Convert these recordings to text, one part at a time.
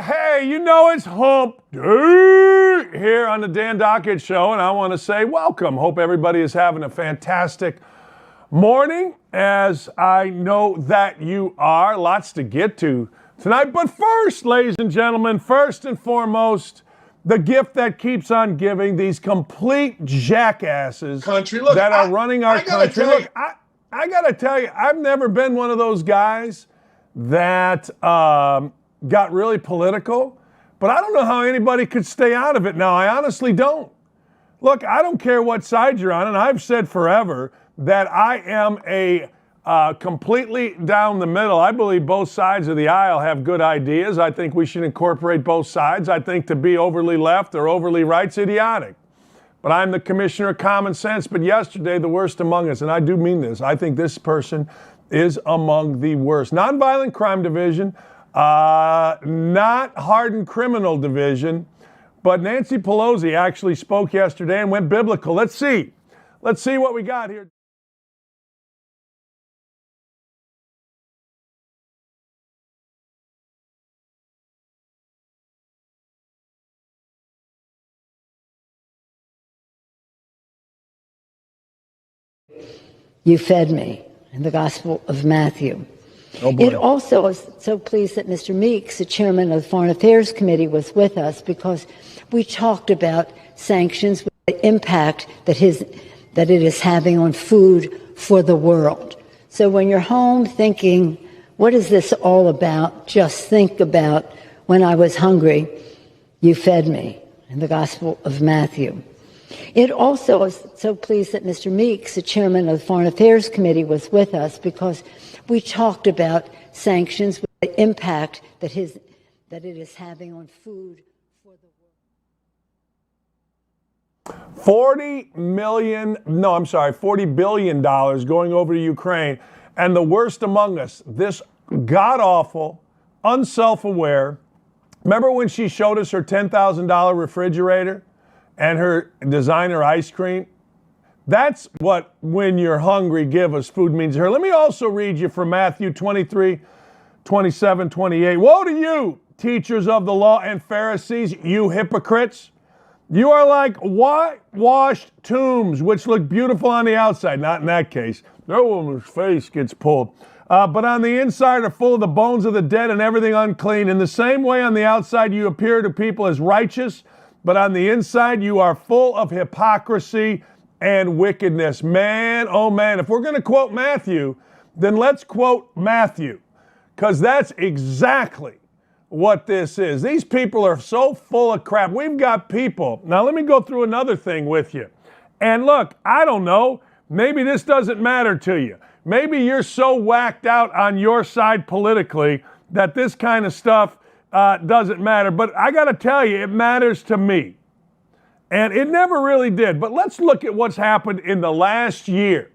Hey, you know it's hump day here on the Dan Dockett Show, and I want to say welcome. Hope everybody is having a fantastic morning, as I know that you are. Lots to get to tonight. But first, ladies and gentlemen, first and foremost, the gift that keeps on giving, these complete jackasses that are running our country. Look, I got to tell you, I've never been one of those guys that got really political, but I don't know how anybody could stay out of it now. I honestly don't. Look, I don't care what side you're on, and I've said forever that I am a completely down the middle. I believe both sides of the aisle have good ideas. I think we should incorporate both sides. I think to be overly left or overly right's idiotic. But I'm the commissioner of common sense. But yesterday, the worst among us, and I do mean this, I think this person is among the worst. Nonviolent crime division, not hardened criminal division, but Nancy Pelosi actually spoke yesterday and went biblical. Let's see what we got here. You fed me in the Gospel of Matthew. Oh boy. It also was so pleased that Mr. Meeks, the chairman of the Foreign Affairs Committee, was with us because we talked about sanctions, the impact that it is having on food for the world. So when you're home thinking, what is this all about? Just think about when I was hungry, you fed me in the Gospel of Matthew. It also was so pleased that Mr. Meeks, the chairman of the Foreign Affairs Committee, was with us because we talked about sanctions, the impact that it is having on food for the world. $40 billion going over to Ukraine. And the worst among us, this god-awful, unself-aware. Remember when she showed us her $10,000 refrigerator and her designer ice cream? That's what when you're hungry, give us food means to her. Let me also read you from Matthew 23, 27, 28. Woe to you, teachers of the law and Pharisees, you hypocrites! You are like whitewashed tombs, which look beautiful on the outside. Not in that case. No woman's face gets pulled. But on the inside are full of the bones of the dead and everything unclean. In the same way, on the outside you appear to people as righteous, but on the inside, you are full of hypocrisy and wickedness. Man, oh man, if we're going to quote Matthew, then let's quote Matthew, because that's exactly what this is. These people are so full of crap. We've got people. Now, let me go through another thing with you. And look, I don't know. Maybe this doesn't matter to you. Maybe you're so whacked out on your side politically that this kind of stuff doesn't matter, but I got to tell you, it matters to me. And it never really did. But let's look at what's happened in the last year.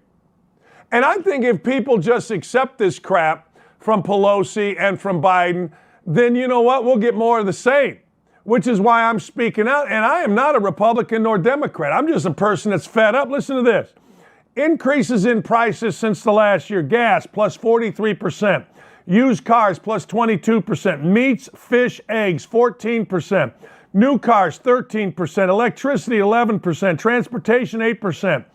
And I think if people just accept this crap from Pelosi and from Biden, then you know what? We'll get more of the same, which is why I'm speaking out. And I am not a Republican nor Democrat. I'm just a person that's fed up. Listen to this. Increases in prices since the last year. Gas plus 43%. Used cars plus 22%. Meats, fish, eggs, 14%. New cars, 13%. Electricity, 11%. Transportation, 8%.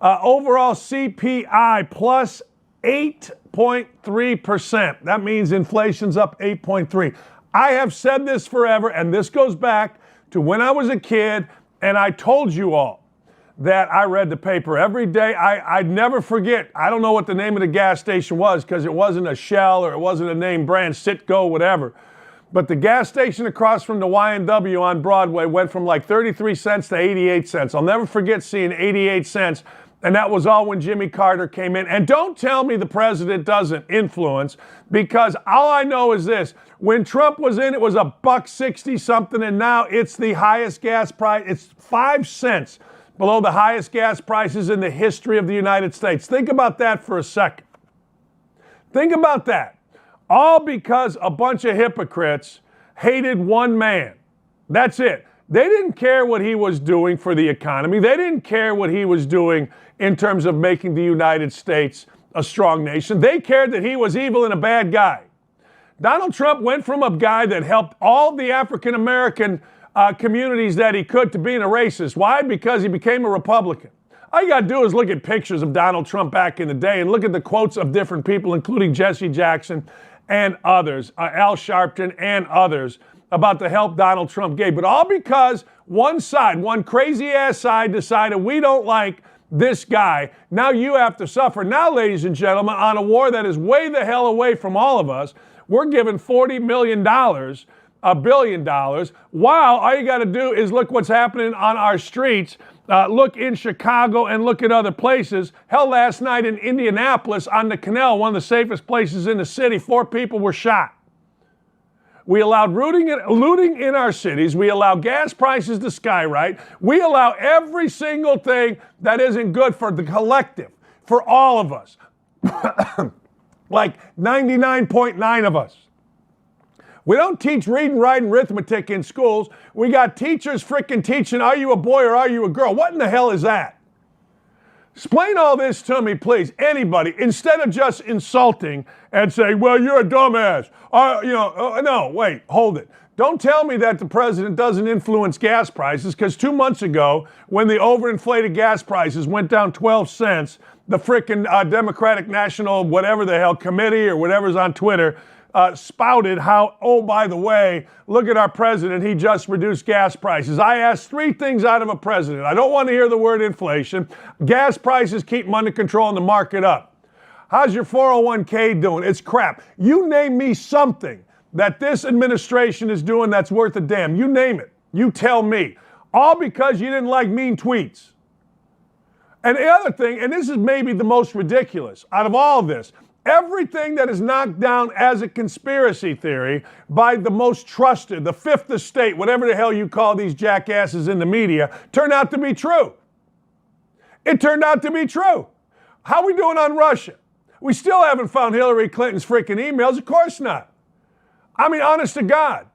Overall CPI plus 8.3%. That means inflation's up 8.3%. I have said this forever, and this goes back to when I was a kid, and I told you all that I read the paper every day. I'd never forget. I don't know what the name of the gas station was because it wasn't a Shell or it wasn't a name brand, Citgo, whatever. But the gas station across from the Y&W on Broadway went from like 33 cents to 88 cents. I'll never forget seeing 88 cents. And that was all when Jimmy Carter came in. And don't tell me the president doesn't influence, because all I know is this. When Trump was in, it was $1.60 something, and now it's the highest gas price. It's 5 cents below the highest gas prices in the history of the United States. Think about that for a second. Think about that. All because a bunch of hypocrites hated one man. That's it. They didn't care what he was doing for the economy. They didn't care what he was doing in terms of making the United States a strong nation. They cared that he was evil and a bad guy. Donald Trump went from a guy that helped all the African American communities that he could to being a racist. Why? Because he became a Republican. All you got to do is look at pictures of Donald Trump back in the day and look at the quotes of different people, including Jesse Jackson and others, Al Sharpton and others, about the help Donald Trump gave. But all because one side, one crazy-ass side decided we don't like this guy. Now you have to suffer. Now, ladies and gentlemen, on a war that is way the hell away from all of us, we're giving $40 million, $1 billion, while all you got to do is look what's happening on our streets. Look in Chicago and look at other places. Hell, last night in Indianapolis on the canal, one of the safest places in the city, 4 people were shot. We allowed looting in our cities. We allow gas prices to skyrocket. We allow every single thing that isn't good for the collective, for all of us. Like 99.9 of us. We don't teach reading, writing, arithmetic in schools. We got teachers freaking teaching, are you a boy or are you a girl? What in the hell is that? Explain all this to me, please. Anybody, instead of just insulting and saying, well, you're a dumbass. No, wait, hold it. Don't tell me that the president doesn't influence gas prices, because 2 months ago, when the overinflated gas prices went down 12 cents, the freaking Democratic National whatever the hell committee or whatever's on Twitter spouted how, oh, by the way, look at our president, he just reduced gas prices. I asked 3 things out of a president. I don't want to hear the word inflation. Gas prices, keep them under control and the market up. How's your 401k doing? It's crap. You name me something that this administration is doing that's worth a damn. You name it. You tell me. All because you didn't like mean tweets. And the other thing, and this is maybe the most ridiculous out of all of this, everything that is knocked down as a conspiracy theory by the most trusted, the fifth estate, whatever the hell you call these jackasses in the media, turned out to be true. It turned out to be true. How are we doing on Russia? We still haven't found Hillary Clinton's freaking emails. Of course not. I mean, honest to God.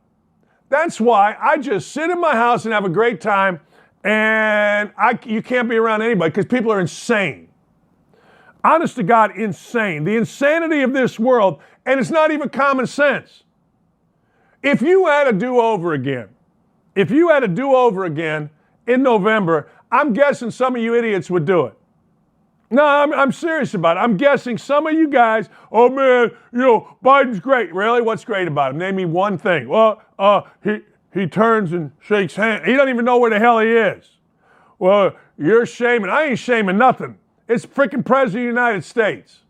That's why I just sit in my house and have a great time, and you can't be around anybody because people are insane. Honest to God, insane. The insanity of this world, and it's not even common sense. If you had a do-over again in November, I'm guessing some of you idiots would do it. No, I'm serious about it. I'm guessing some of you guys, oh man, Biden's great. Really? What's great about him? Name me one thing. Well, he turns and shakes hands. He doesn't even know where the hell he is. Well, you're shaming. I ain't shaming nothing. It's freaking President of the United States.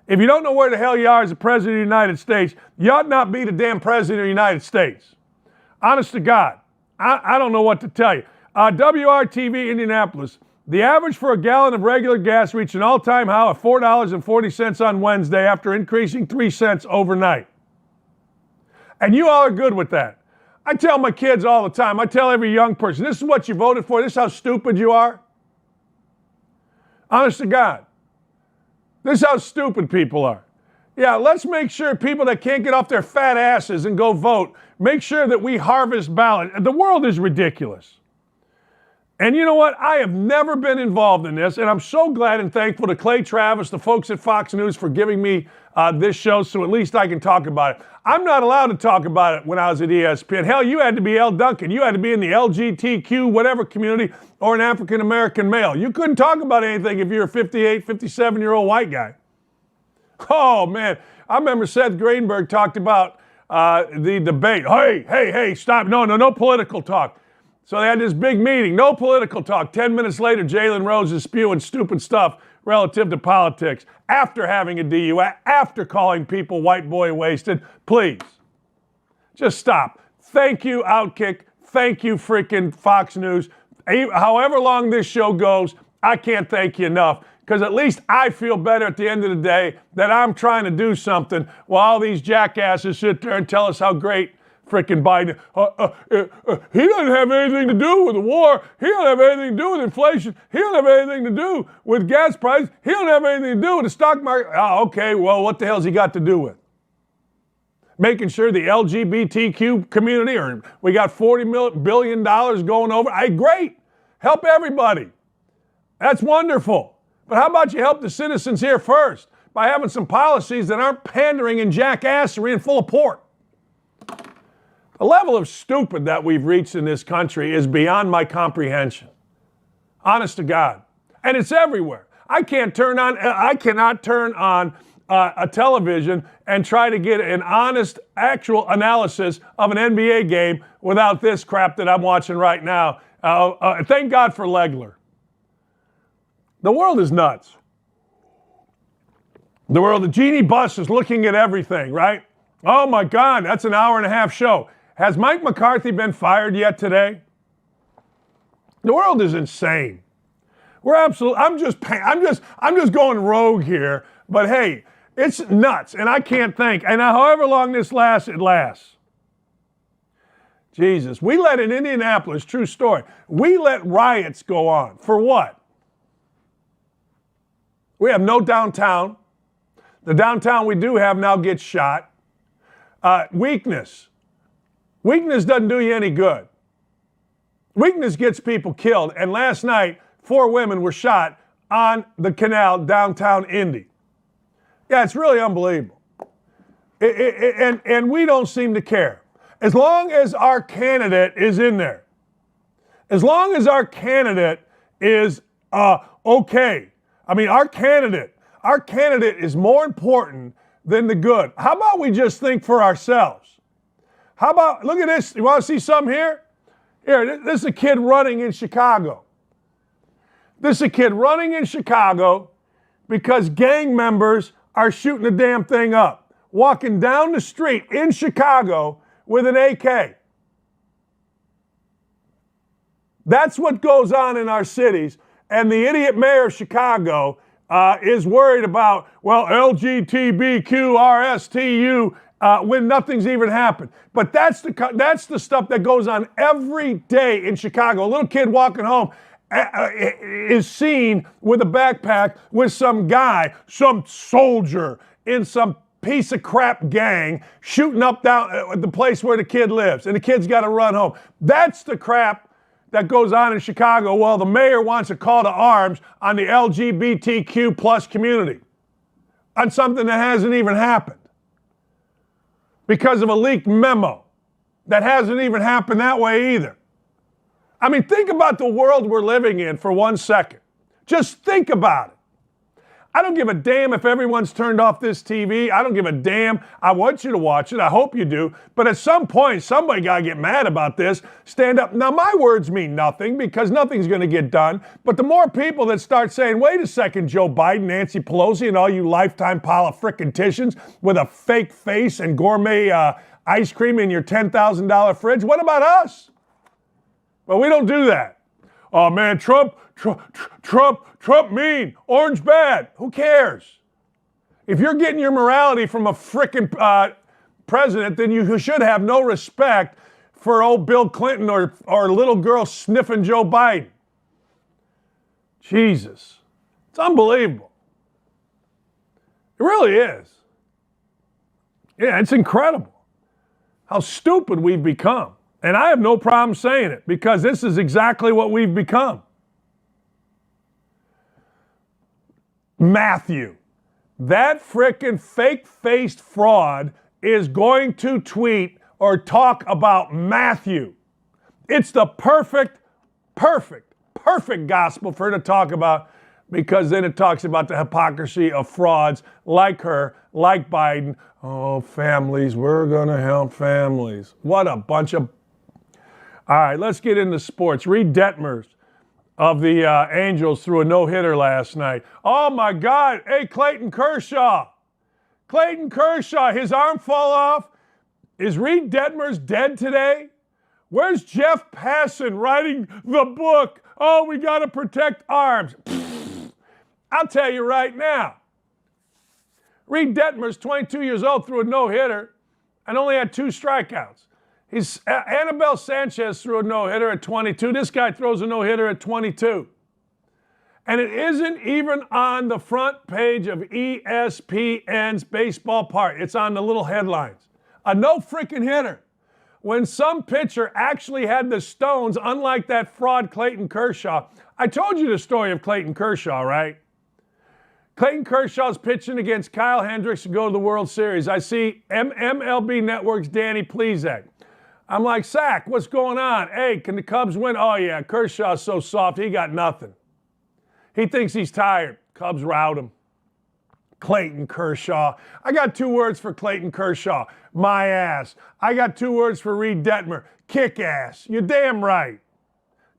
If you don't know where the hell you are as the President of the United States, you ought not be the damn President of the United States. Honest to God, I don't know what to tell you. WRTV Indianapolis, the average for a gallon of regular gas reached an all-time high of $4.40 on Wednesday after increasing 3 cents overnight. And you all are good with that. I tell my kids all the time, I tell every young person, this is what you voted for, this is how stupid you are. Honest to God. This is how stupid people are. Yeah, let's make sure people that can't get off their fat asses and go vote, make sure that we harvest ballots. The world is ridiculous. And you know what? I have never been involved in this, and I'm so glad and thankful to Clay Travis, the folks at Fox News, for giving me this show so at least I can talk about it. I'm not allowed to talk about it when I was at ESPN. Hell, you had to be L. Duncan. You had to be in the LGBTQ whatever community or an African-American male. You couldn't talk about anything if you're a 58, 57-year-old white guy. Oh, man. I remember Seth Greenberg talked about the debate. Hey, stop. No political talk. So they had this big meeting, no political talk. 10 minutes later, Jalen Rose is spewing stupid stuff relative to politics after having a DUI, after calling people white boy wasted. Please, just stop. Thank you, Outkick. Thank you, freaking Fox News. However long this show goes, I can't thank you enough, because at least I feel better at the end of the day that I'm trying to do something while all these jackasses sit there and tell us how great frickin' Biden, he doesn't have anything to do with the war. He don't have anything to do with inflation. He don't have anything to do with gas prices. He don't have anything to do with the stock market. Oh, okay, well, what the hell's he got to do with? Making sure the LGBTQ community, or we got $40 billion going over. Great. Help everybody. That's wonderful. But how about you help the citizens here first? by having some policies that aren't pandering and jackassery and full of pork. The level of stupid that we've reached in this country is beyond my comprehension. Honest to God. And it's everywhere. I cannot turn on a television and try to get an honest, actual analysis of an NBA game without this crap that I'm watching right now. Thank God for Legler. The world is nuts. The genie bus is looking at everything, right? Oh my God, that's an hour and a half show. Has Mike McCarthy been fired yet today? The world is insane. I'm just going rogue here, but hey, it's nuts, and I can't think. And however long this lasts, it lasts. Jesus, we let in Indianapolis, true story, we let riots go on. For what? We have no downtown. The downtown we do have now gets shot. Weakness. Weakness doesn't do you any good. Weakness gets people killed. And last night, 4 women were shot on the canal downtown Indy. Yeah, it's really unbelievable. And we don't seem to care. As long as our candidate is in there, as long as our candidate is okay. I mean, our candidate is more important than the good. How about we just think for ourselves? How about, look at this. You want to see something here? Here, this is a kid running in Chicago. This is a kid running in Chicago because gang members are shooting the damn thing up. Walking down the street in Chicago with an AK. That's what goes on in our cities. And the idiot mayor of Chicago is worried about, well, LGBTQRSTU when nothing's even happened. But that's the stuff that goes on every day in Chicago. A little kid walking home is seen with a backpack with some guy, some soldier in some piece of crap gang shooting up down at the place where the kid lives, and the kid's got to run home. That's the crap that goes on in Chicago. Well, the mayor wants a call to arms on the LGBTQ plus community on something that hasn't even happened because of a leaked memo that hasn't even happened that way either. I mean, think about the world we're living in for 1 second. Just think about it. I don't give a damn if everyone's turned off this TV. I don't give a damn. I want you to watch it. I hope you do. But at some point, somebody got to get mad about this. Stand up. Now, my words mean nothing because nothing's going to get done. But the more people that start saying, wait a second, Joe Biden, Nancy Pelosi, and all you lifetime politicians with a fake face and gourmet ice cream in your $10,000 fridge, what about us? Well, we don't do that. Oh, man, Trump mean, orange bad. Who cares? If you're getting your morality from a frickin' president, then you should have no respect for old Bill Clinton or little girl sniffing Joe Biden. Jesus. It's unbelievable. It really is. Yeah, it's incredible how stupid we've become. And I have no problem saying it because this is exactly what we've become. Matthew, that frickin' fake-faced fraud is going to tweet or talk about Matthew. It's the perfect gospel for her to talk about because then it talks about the hypocrisy of frauds like her, like Biden. Oh, families, we're going to help families. What a bunch of... All right, let's get into sports. Reed Detmers of the Angels threw a no-hitter last night. Oh, my God. Hey, Clayton Kershaw. Clayton Kershaw, his arm fall off. Is Reed Detmers dead today? Where's Jeff Passan writing the book? Oh, we got to protect arms. I'll tell you right now. Reed Detmers, 22 years old, threw a no-hitter and only had 2 strikeouts. Anibal Sanchez threw a no-hitter at 22. This guy throws a no-hitter at 22. And it isn't even on the front page of ESPN's baseball part. It's on the little headlines. A no freaking hitter. When some pitcher actually had the stones, unlike that fraud Clayton Kershaw. I told you the story of Clayton Kershaw, right? Clayton Kershaw's pitching against Kyle Hendricks to go to the World Series. I see MLB Network's Danny Plezak. I'm like, Sack, what's going on? Hey, can the Cubs win? Oh, yeah, Kershaw's so soft, he got nothing. He thinks he's tired. Cubs rout him. Clayton Kershaw. I got 2 words for Clayton Kershaw. My ass. I got 2 words for Reed Detmer. Kick ass. You're damn right.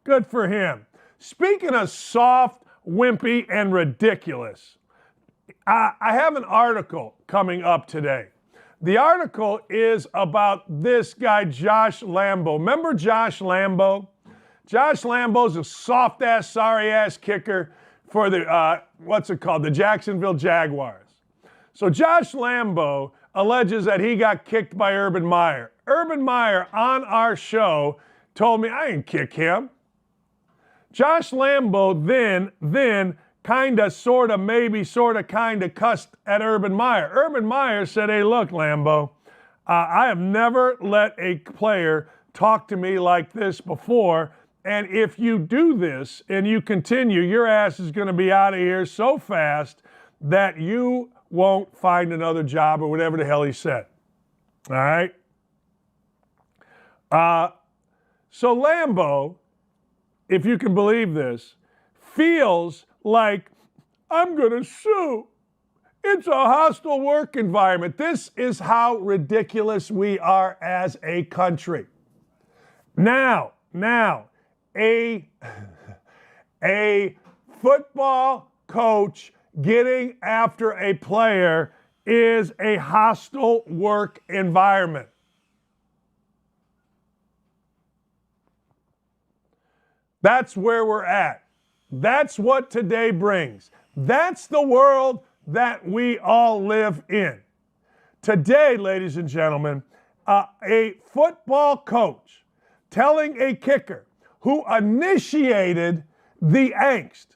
Good for him. Speaking of soft, wimpy, and ridiculous, I have an article coming up today. The article is about this guy, Josh Lambo. Remember Josh Lambo? Josh Lambo's a soft-ass, sorry-ass kicker for the, the Jacksonville Jaguars. So Josh Lambo alleges that he got kicked by Urban Meyer. Urban Meyer on our show told me, I didn't kick him. Josh Lambo then kinda, sorta, maybe, sorta, kinda cussed at Urban Meyer. Urban Meyer said, hey, look, Lambo, I have never let a player talk to me like this before, and if you do this and you continue, your ass is gonna be out of here so fast that you won't find another job or whatever the hell he said. All right? So Lambo, if you can believe this, feels like I'm going to sue. It's a hostile work environment. This is how ridiculous we are as a country. Now, a football coach getting after a player is a hostile work environment. That's where we're at. That's what today brings. That's the world that we all live in. Today, ladies and gentlemen, a football coach telling a kicker who initiated the angst.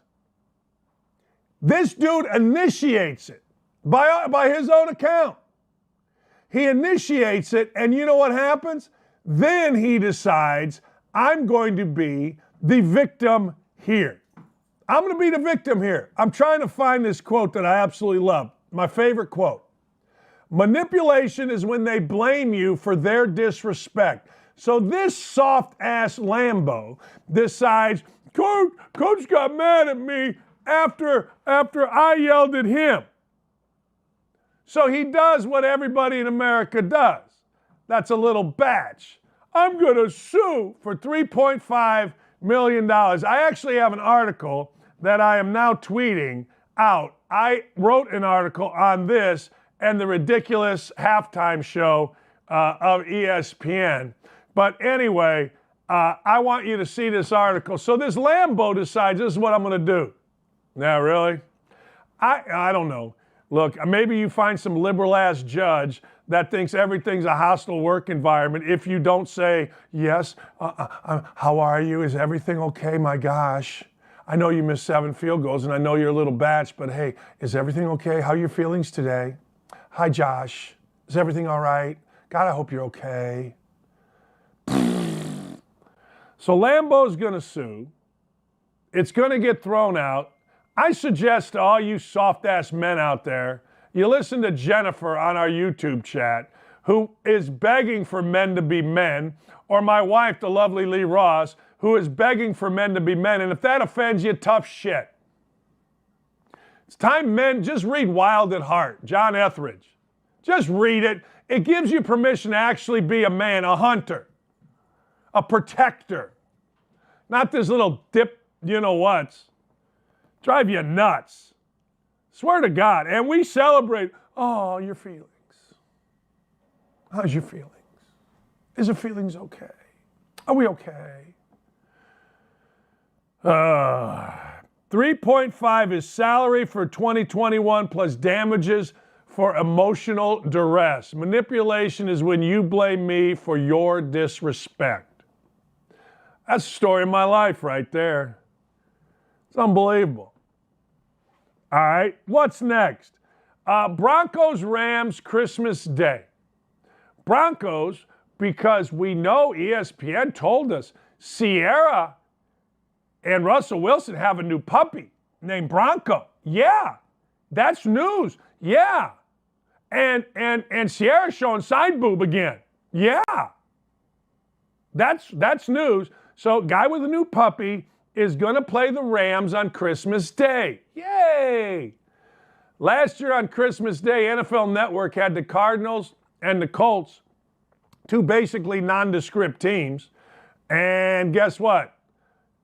This dude initiates it by his own account. He initiates it, and you know what happens? Then he decides, I'm going to be the victim here. I'm going to be the victim here. I'm trying to find this quote that I absolutely love. My favorite quote. Manipulation is when they blame you for their disrespect. So this soft-ass Lambo decides, Coach got mad at me after I yelled at him. So he does what everybody in America does. That's a little batch. I'm going to sue for $3.5 million. I actually have an article that I am now tweeting out. I wrote an article on this and the ridiculous halftime show of ESPN. But anyway, I want you to see this article. So this Lambo decides this is what I'm going to do. Now, really? I don't know. Look, maybe you find some liberal-ass judge that thinks everything's a hostile work environment if you don't say, yes, how are you? Is everything okay? My gosh. I know you missed 7 field goals, and I know you're a little batch, but hey, is everything okay? How are your feelings today? Hi, Josh. Is everything all right? God, I hope you're okay. So Lambo's going to sue. It's going to get thrown out. I suggest to all you soft-ass men out there, you listen to Jennifer on our YouTube chat, who is begging for men to be men, or my wife, the lovely Lee Ross, who is begging for men to be men. And if that offends you, tough shit. It's time men just read Wild at Heart, John Etheridge. Just read it. It gives you permission to actually be a man, a hunter, a protector. Not this little dip, you-know-whats. Drive you nuts. Swear to God. And we celebrate, oh, your feelings. How's your feelings? Is your feelings okay? Are we okay? 3.5 is salary for 2021 plus damages for emotional duress. Manipulation is when you blame me for your disrespect. That's the story of my life right there. It's unbelievable. All right, what's next? Broncos-Rams Christmas Day. Broncos, because we know ESPN told us Sierra and Russell Wilson have a new puppy named Bronco. Yeah, That's news. Yeah. And Sierra's showing side boob again. Yeah. That's news. So guy with a new puppy is going to play the Rams on Christmas Day. Yay! Last year on Christmas Day, NFL Network had the Cardinals and the Colts, two basically nondescript teams. And guess what?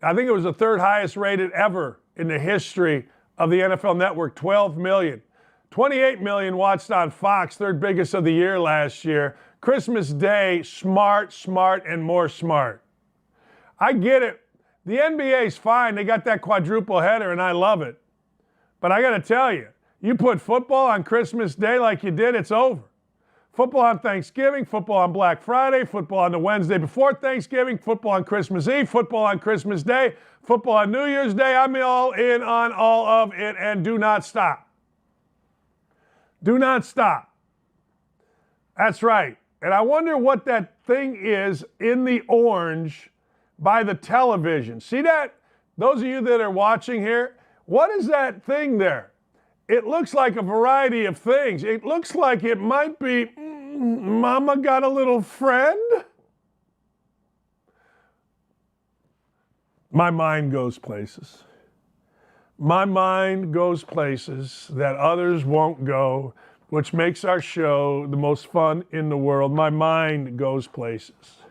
I think it was the third highest rated ever in the history of the NFL Network, 12 million. 28 million watched on Fox, third biggest of the year last year. Christmas Day, smart, and more smart. I get it. The NBA's fine. They got that quadruple header, and I love it. But I got to tell you, you put football on Christmas Day like you did, it's over. Football on Thanksgiving, football on Black Friday, football on the Wednesday before Thanksgiving, football on Christmas Eve, football on Christmas Day, football on New Year's Day. I'm all in on all of it, and do not stop. Do not stop. That's right. And I wonder what that thing is in the orange by the television. See that? Those of you that are watching here, what is that thing there? It looks like a variety of things. It looks like it might be, Mama got a little friend? My mind goes places. My mind goes places that others won't go, which makes our show the most fun in the world. My mind goes places.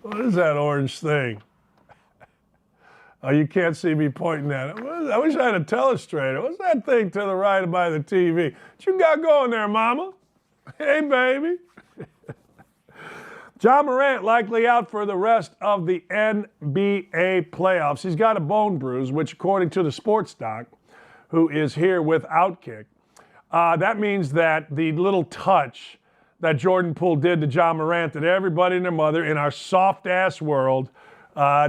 What is that orange thing? Oh, you can't see me pointing at it. I wish I had a telestrator. What's that thing to the right by the TV? What you got going there, Mama? Hey, baby. Ja Morant likely out for the rest of the NBA playoffs. He's got a bone bruise, which according to the sports doc, who is here with Outkick, that means that the little touch that Jordan Poole did to Ja Morant, that everybody and their mother in our soft-ass world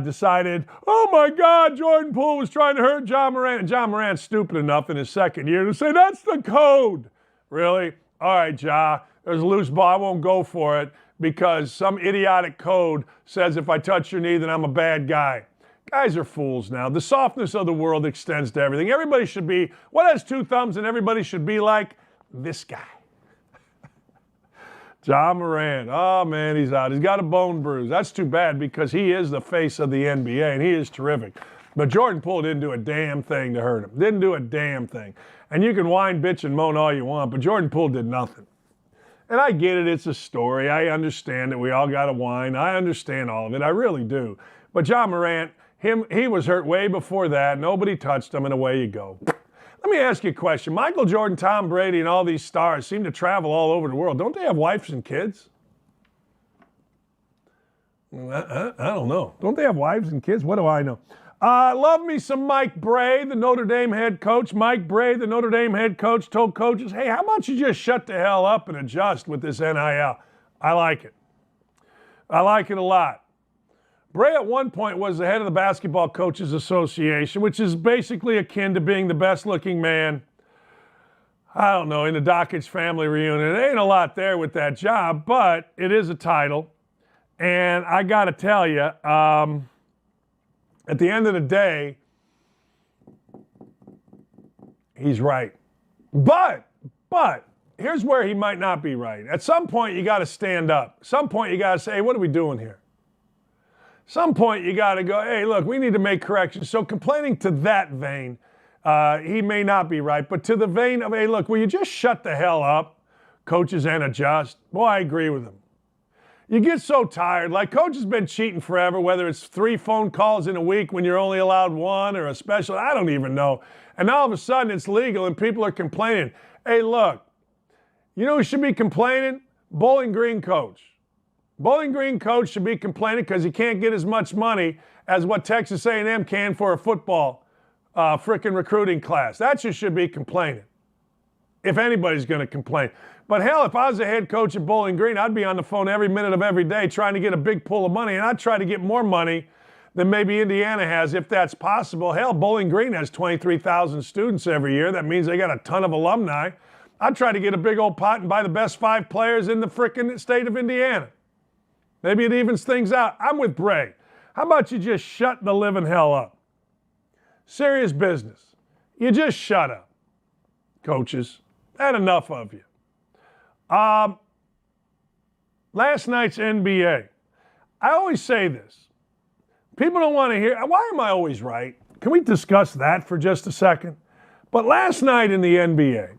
decided, oh my God, Jordan Poole was trying to hurt Ja Morant. And Ja Morant's stupid enough in his second year to say, that's the code. Really? All right, Ja, there's a loose ball. I won't go for it because some idiotic code says if I touch your knee, then I'm a bad guy. Guys are fools now. The softness of the world extends to everything. Everybody should be, what has two thumbs and everybody should be like? This guy. Ja Morant, oh man, he's out. He's got a bone bruise. That's too bad because he is the face of the NBA and he is terrific. But Jordan Poole didn't do a damn thing to hurt him. Didn't do a damn thing. And you can whine, bitch, and moan all you want, but Jordan Poole did nothing. And I get it, it's a story. I understand that we all got to whine. I understand all of it. I really do. But Ja Morant, he was hurt way before that. Nobody touched him, and away you go. Let me ask you a question. Michael Jordan, Tom Brady, and all these stars seem to travel all over the world. Don't they have wives and kids? I don't know. Don't they have wives and kids? What do I know? Love me some Mike Bray, the Notre Dame head coach. Mike Bray, the Notre Dame head coach, told coaches, hey, how about you just shut the hell up and adjust with this NIL? I like it. I like it a lot. Bray at one point was the head of the Basketball Coaches Association, which is basically akin to being the best-looking man, I don't know, in the Dockage family reunion. There ain't a lot there with that job, but it is a title. And I got to tell you, at the end of the day, he's right. But here's where he might not be right. At some point, you got to stand up. At some point, you got to say, hey, what are we doing here? Some point you got to go, hey, look, we need to make corrections. So complaining to that vein, he may not be right, but to the vein of, hey, look, will you just shut the hell up, coaches, and adjust? Boy, I agree with him. You get so tired. Like, coach has been cheating forever, whether it's 3 phone calls in a week when you're only allowed 1 or a special, I don't even know. And now all of a sudden it's legal and people are complaining. Hey, look, you know who should be complaining? Bowling Green coach. Bowling Green coach should be complaining because he can't get as much money as what Texas A&M can for a football frickin' recruiting class. That should be complaining, if anybody's going to complain. But hell, if I was a head coach at Bowling Green, I'd be on the phone every minute of every day trying to get a big pool of money, and I'd try to get more money than maybe Indiana has, if that's possible. Hell, Bowling Green has 23,000 students every year. That means they got a ton of alumni. I'd try to get a big old pot and buy the best 5 players in the frickin' state of Indiana. Maybe it evens things out. I'm with Bray. How about you just shut the living hell up? Serious business. You just shut up, coaches. Had enough of you. Last night's NBA. I always say this. People don't want to hear. Why am I always right? Can we discuss that for just a second? But last night in the NBA,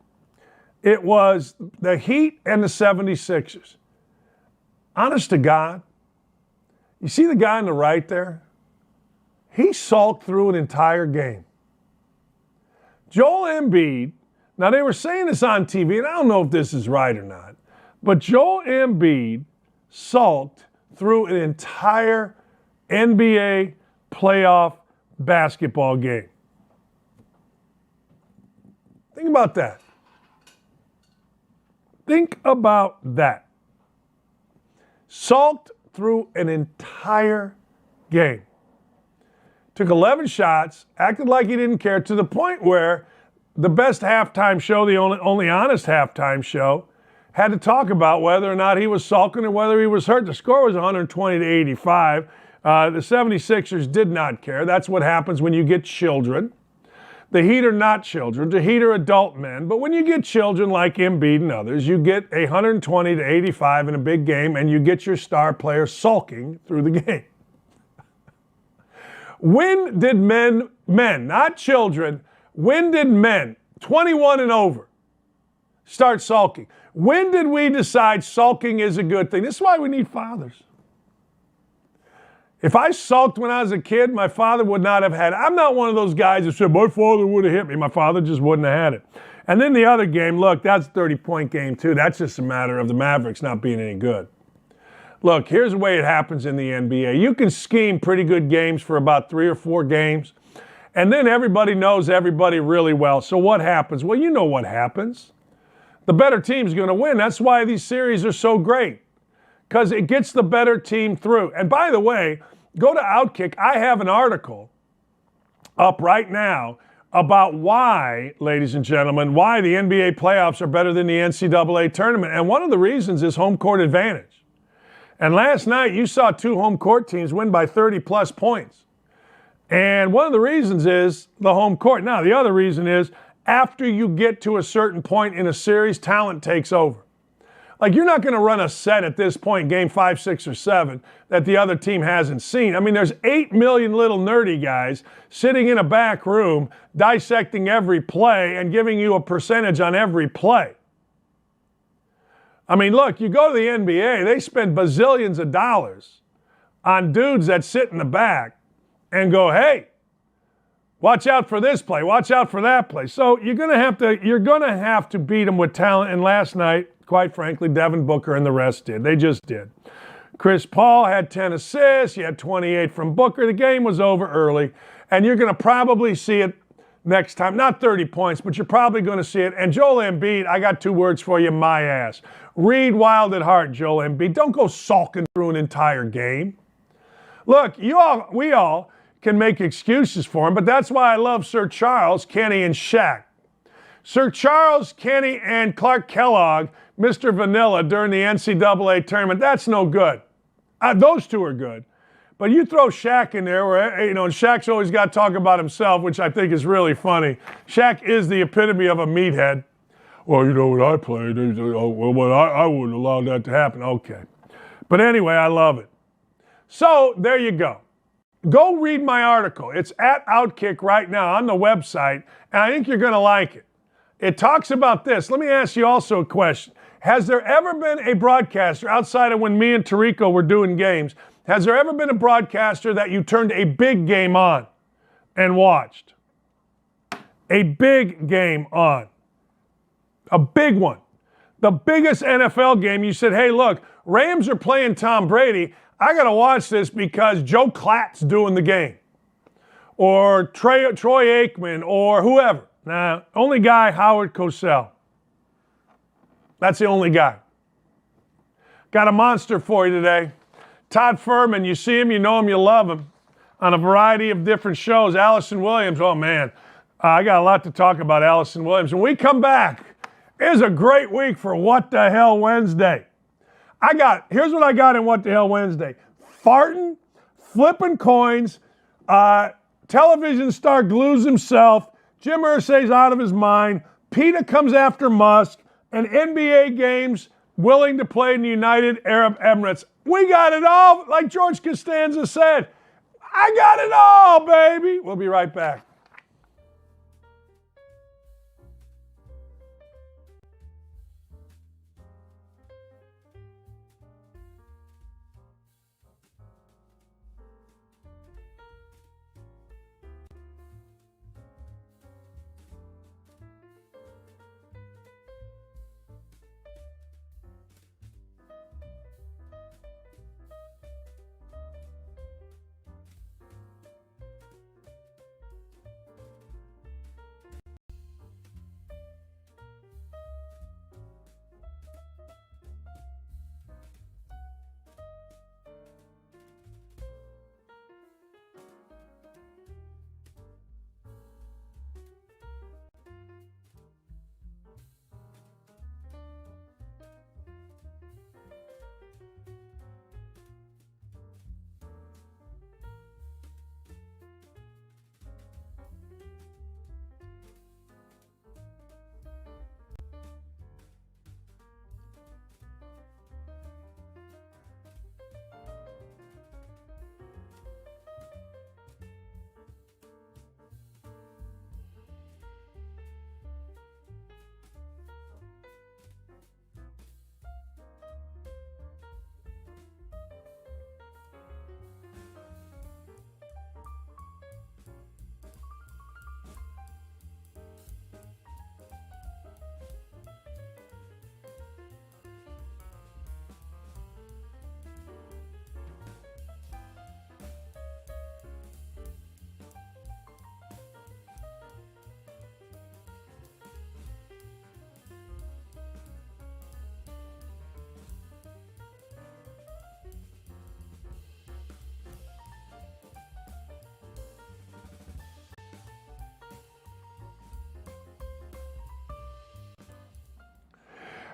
it was the Heat and the 76ers. Honest to God, you see the guy on the right there? He sulked through an entire game. Joel Embiid, now they were saying this on TV, and I don't know if this is right or not, but Joel Embiid sulked through an entire NBA playoff basketball game. Think about that. Think about that. Sulked through an entire game. Took 11 shots, acted like he didn't care, to the point where the best halftime show, the only honest halftime show, had to talk about whether or not he was sulking or whether he was hurt. The score was 120-85. The 76ers did not care. That's what happens when you get children. The Heat are not children. The Heat are adult men. But when you get children like Embiid and others, you get 120-85 in a big game, and you get your star player sulking through the game. When did men, not children, when did men, 21 and over, start sulking? When did we decide sulking is a good thing? This is why we need fathers. If I sulked when I was a kid, my father would not have had it. I'm not one of those guys that said, my father would have hit me. My father just wouldn't have had it. And then the other game, look, that's a 30-point game too. That's just a matter of the Mavericks not being any good. Look, here's the way it happens in the NBA. You can scheme pretty good games for about 3 or 4 games, and then everybody knows everybody really well. So what happens? Well, you know what happens. The better team's going to win. That's why these series are so great, because it gets the better team through. And by the way, go to Outkick. I have an article up right now about why, ladies and gentlemen, why the NBA playoffs are better than the NCAA tournament. And one of the reasons is home court advantage. And last night, you saw 2 home court teams win by 30-plus points. And one of the reasons is the home court. Now, the other reason is after you get to a certain point in a series, talent takes over. Like, you're not going to run a set at this point, game 5, 6, or 7, that the other team hasn't seen. I mean, there's 8 million little nerdy guys sitting in a back room dissecting every play and giving you a percentage on every play. I mean, look, you go to the NBA, they spend bazillions of dollars on dudes that sit in the back and go, hey, watch out for this play, watch out for that play. So you're going to have to beat them with talent. And last night, quite frankly, Devin Booker and the rest did. They just did. Chris Paul had 10 assists. He had 28 from Booker. The game was over early. And you're going to probably see it next time. Not 30 points, but you're probably going to see it. And Joel Embiid, I got 2 words for you, my ass. Read wild at heart, Joel Embiid. Don't go sulking through an entire game. Look, we all can make excuses for him, but that's why I love Sir Charles, Kenny, and Shaq. Sir Charles, Kenny, and Clark Kellogg, Mr. Vanilla, during the NCAA tournament, that's no good. Those 2 are good. But you throw Shaq in there, where, and Shaq's always got to talk about himself, which I think is really funny. Shaq is the epitome of a meathead. Well, when I played, I wouldn't allow that to happen. Okay. But anyway, I love it. So there you go. Go read my article. It's at Outkick right now on the website, and I think you're going to like it. It talks about this. Let me ask you also a question. Has there ever been a broadcaster, outside of when me and Tarico were doing games, has there ever been a broadcaster that you turned a big game on and watched? A big game on. A big one. The biggest NFL game, you said, hey, look, Rams are playing Tom Brady. I got to watch this because Joe Klatt's doing the game. Or Troy Aikman or whoever. Nah, only guy, Howard Cosell. That's the only guy. Got a monster for you today. Todd Fuhrman, you see him, you know him, you love him. On a variety of different shows. Allison Williams, oh man, I got a lot to talk about Allison Williams. When we come back, it is a great week for What the Hell Wednesday. Here's what I got in What the Hell Wednesday. Farting, flipping coins, television star glues himself, Jim Irsay's out of his mind. PETA comes after Musk. And NBA games willing to play in the United Arab Emirates. We got it all. Like George Costanza said, I got it all, baby. We'll be right back.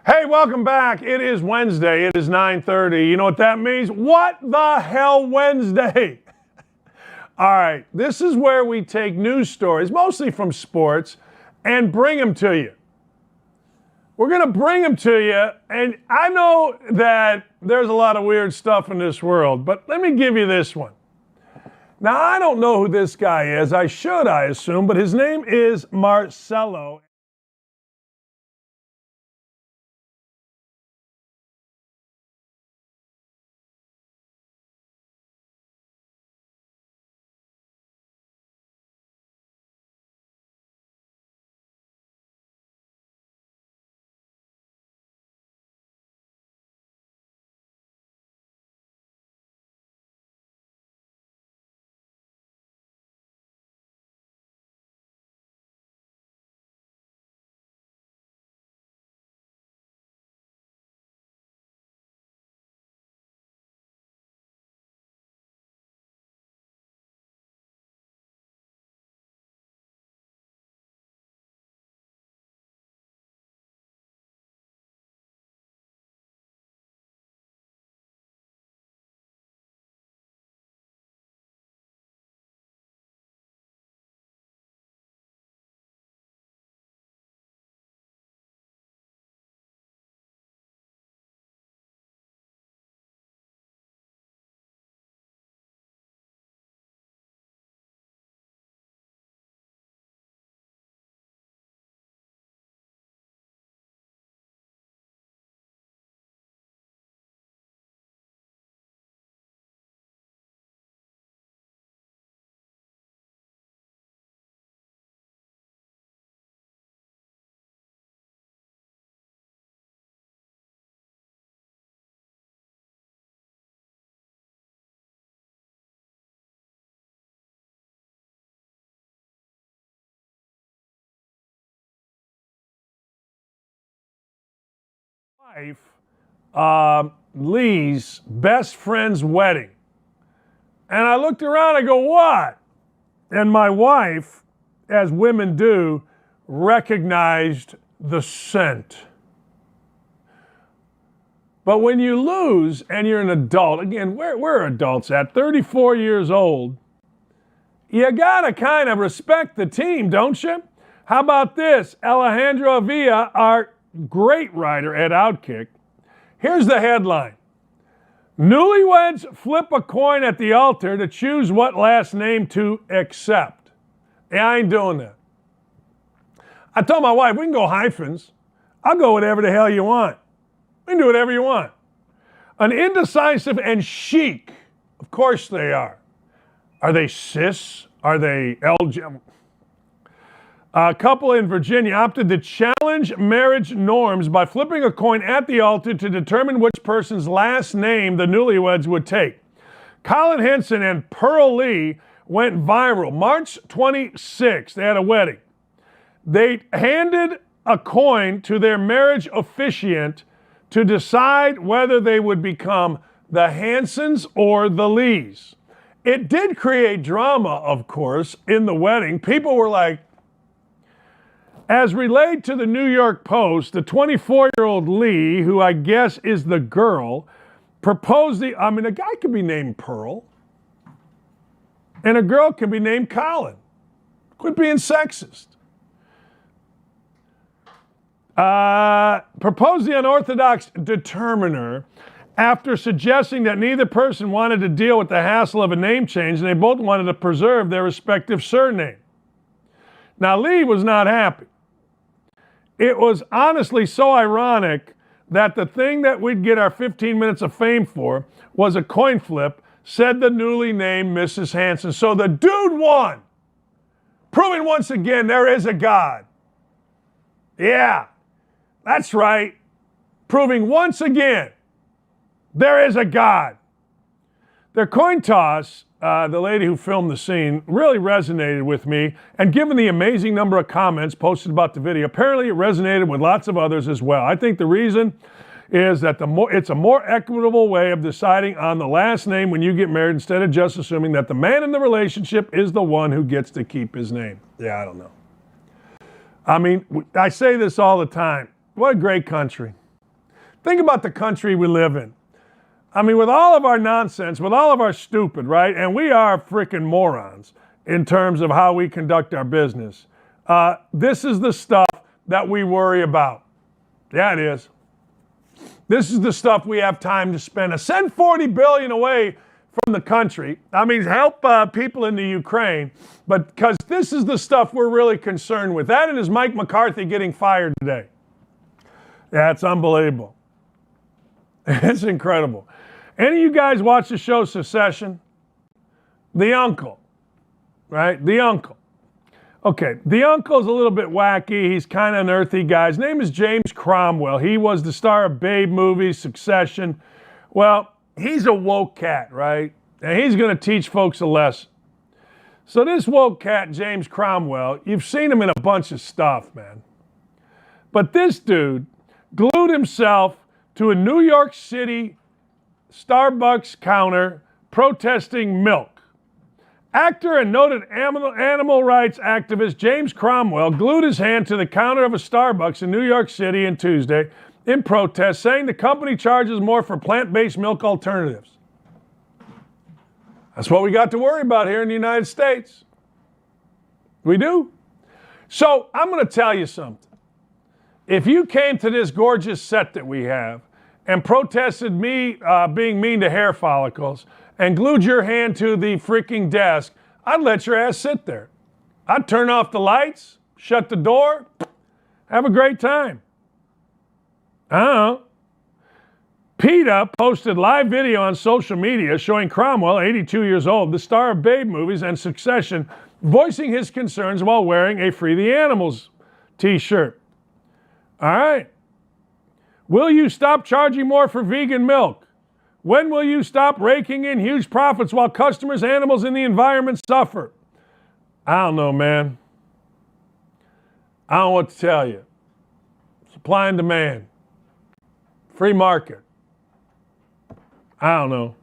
Hey, welcome back. It is Wednesday. It is 9:30. You know what that means? What the hell Wednesday? All right, this is where we take news stories, mostly from sports, and bring them to you. We're going to bring them to you, and I know that there's a lot of weird stuff in this world, but let me give you this one. Now, I don't know who this guy is. I should, I assume, but his name is Marcelo. Wife, Lee's best friend's wedding. And I looked around, I go, what? And my wife, as women do, recognized the scent. But when you lose and you're an adult, again, where are adults at? 34 years old, you gotta kind of respect the team, don't you? How about this? Alejandro Avila, our great writer at Outkick. Here's the headline. Newlyweds flip a coin at the altar to choose what last name to accept. Yeah, I ain't doing that. I told my wife, we can go hyphens. I'll go whatever the hell you want. We can do whatever you want. An indecisive and chic, of course they are. Are they cis? Are they LGBT? A couple in Virginia opted to challenge marriage norms by flipping a coin at the altar to determine which person's last name the newlyweds would take. Colin Henson and Pearl Lee went viral. March 26th, they had a wedding. They handed a coin to their marriage officiant to decide whether they would become the Hansons or the Lees. It did create drama, of course, in the wedding. People were like, as relayed to the New York Post, the 24-year-old Lee, who I guess is the girl, proposed a guy could be named Pearl, and a girl can be named Colin. Quit being sexist. Proposed the unorthodox determiner after suggesting that neither person wanted to deal with the hassle of a name change and they both wanted to preserve their respective surname. Now, Lee was not happy. It was honestly so ironic that the thing that we'd get our 15 minutes of fame for was a coin flip, said the newly named Mrs. Hanson. So the dude won, proving once again there is a God. Yeah, that's right. Proving once again there is a God. Their coin toss, the lady who filmed the scene, really resonated with me, and given the amazing number of comments posted about the video, apparently it resonated with lots of others as well. I think the reason is that it's a more equitable way of deciding on the last name when you get married instead of just assuming that the man in the relationship is the one who gets to keep his name. Yeah, I don't know. I mean, I say this all the time. What a great country. Think about the country we live in. I mean, with all of our nonsense, with all of our stupid, right? And we are freaking morons in terms of how we conduct our business. This is the stuff that we worry about. Yeah, it is. This is the stuff we have time to spend. Send $40 billion away from the country. I mean, help people in the Ukraine. But because this is the stuff we're really concerned with. That and is Mike McCarthy getting fired today. Yeah, it's unbelievable. It's incredible. Any of you guys watch the show Succession? The uncle, right? The uncle. Okay, the uncle's a little bit wacky. He's kind of an earthy guy. His name is James Cromwell. He was the star of Babe movies, Succession. Well, he's a woke cat, right? And he's going to teach folks a lesson. So this woke cat, James Cromwell, you've seen him in a bunch of stuff, man. But this dude glued himself to a New York City Starbucks counter protesting milk. Actor and noted animal rights activist James Cromwell glued his hand to the counter of a Starbucks in New York City on Tuesday in protest, saying the company charges more for plant-based milk alternatives. That's what we got to worry about here in the United States. We do. So I'm going to tell you something. If you came to this gorgeous set that we have and protested me being mean to hair follicles and glued your hand to the freaking desk, I'd let your ass sit there. I'd turn off the lights, shut the door, have a great time. I don't know. PETA posted live video on social media showing Cromwell, 82 years old, the star of Babe movies and Succession, voicing his concerns while wearing a Free the Animals t-shirt. All right. Will you stop charging more for vegan milk? When will you stop raking in huge profits while customers, animals, and the environment suffer? I don't know, man. I don't know what to tell you. Supply and demand. Free market. I don't know.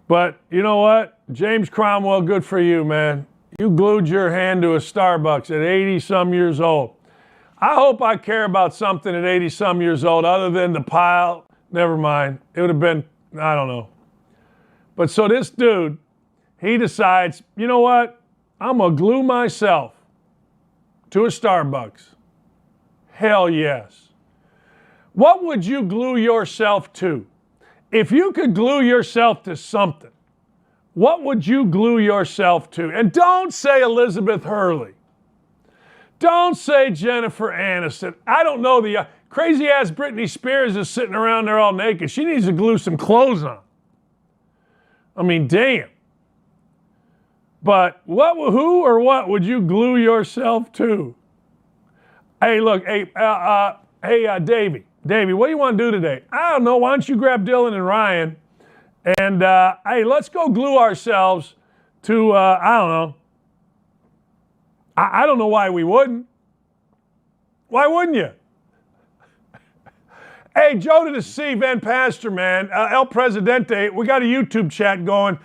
But you know what? James Cromwell, good for you, man. You glued your hand to a Starbucks at 80-some years old. I hope I care about something at 80-some years old other than the pile. Never mind. It would have been, I don't know. But so this dude, he decides, you know what? I'm going to glue myself to a Starbucks? Hell yes. What would you glue yourself to? If you could glue yourself to something, what would you glue yourself to? And don't say Elizabeth Hurley. Don't say Jennifer Aniston. I don't know, the crazy-ass Britney Spears is sitting around there all naked. She needs to glue some clothes on. I mean, damn. But who or what would you glue yourself to? Hey, look, hey, Davey, what do you want to do today? I don't know. Why don't you grab Dylan and Ryan and, hey, let's go glue ourselves to, I don't know. I don't know why we wouldn't. Why wouldn't you? Hey, Joe to the C, Van Pastor, man. El Presidente, we got a YouTube chat going.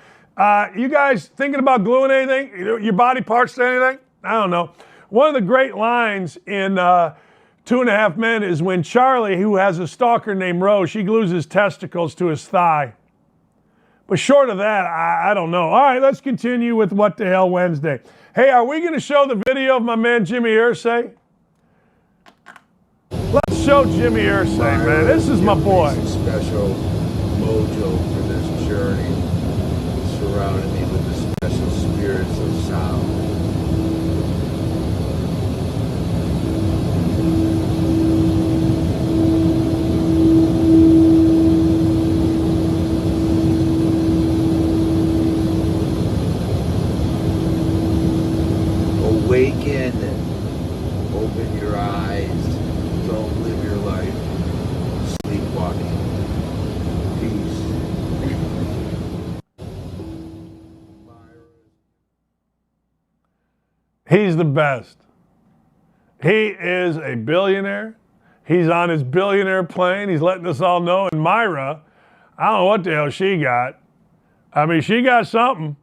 You guys thinking about gluing anything? Your body parts to anything? I don't know. One of the great lines in 2.5 Men is when Charlie, who has a stalker named Rose, she glues his testicles to his thigh. But short of that, I don't know. All right, let's continue with What the Hell Wednesday. Hey, are we going to show the video of my man Jimmy Irsay? Let's show Jimmy Irsay, man. This is my boy. Special mojo for this journey, surrounding me with the special spirits of sound. Awaken, open your eyes, don't live your life sleepwalking. Peace. He's the best. He is a billionaire. He's on his billionaire plane. He's letting us all know. And Myra, I don't know what the hell she got. I mean, she got something.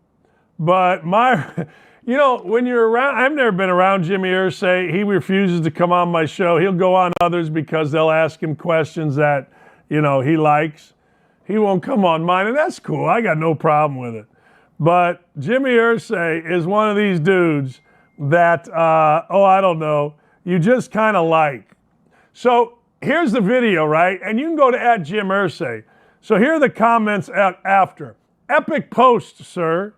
But Myra, you know, when you're around, I've never been around Jimmy Irsay. He refuses to come on my show. He'll go on others because they'll ask him questions that, you know, he likes. He won't come on mine, and that's cool. I got no problem with it. But Jimmy Irsay is one of these dudes that, I don't know, you just kind of like. So here's the video, right? And you can go to @JimIrsay. So here are the comments after. Epic post, sir.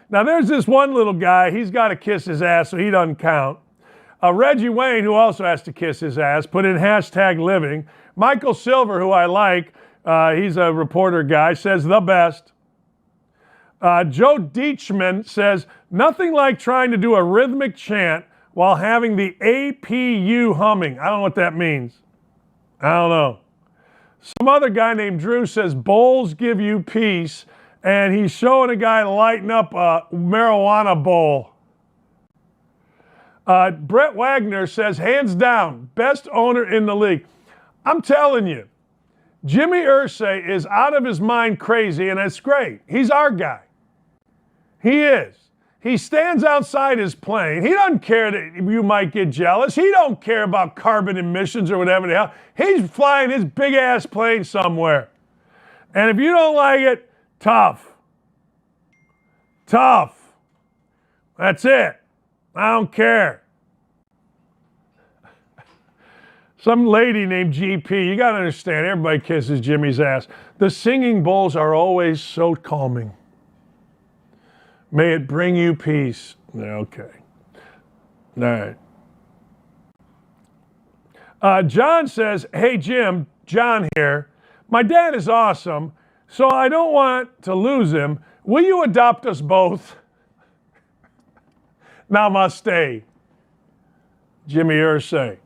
Now, there's this one little guy. He's got to kiss his ass, so he doesn't count. Reggie Wayne, who also has to kiss his ass, put in #living. Michael Silver, who I like, he's a reporter guy, says the best. Joe Deitchman says, nothing like trying to do a rhythmic chant while having the APU humming. I don't know what that means. I don't know. Some other guy named Drew says, bowls give you peace. And he's showing a guy lighting up a marijuana bowl. Brett Wagner says, hands down, best owner in the league. I'm telling you, Jimmy Irsay is out of his mind crazy, and it's great. He's our guy. He is. He stands outside his plane. He doesn't care that you might get jealous. He don't care about carbon emissions or whatever the hell. He's flying his big-ass plane somewhere. And if you don't like it, tough. Tough. That's it. I don't care. Some lady named GP, you got to understand, everybody kisses Jimmy's ass. The singing bowls are always so calming. May it bring you peace. Okay. All right. John says, hey, Jim, John here. My dad is awesome, so I don't want to lose him. Will you adopt us both? Namaste. Jimmy Irsay.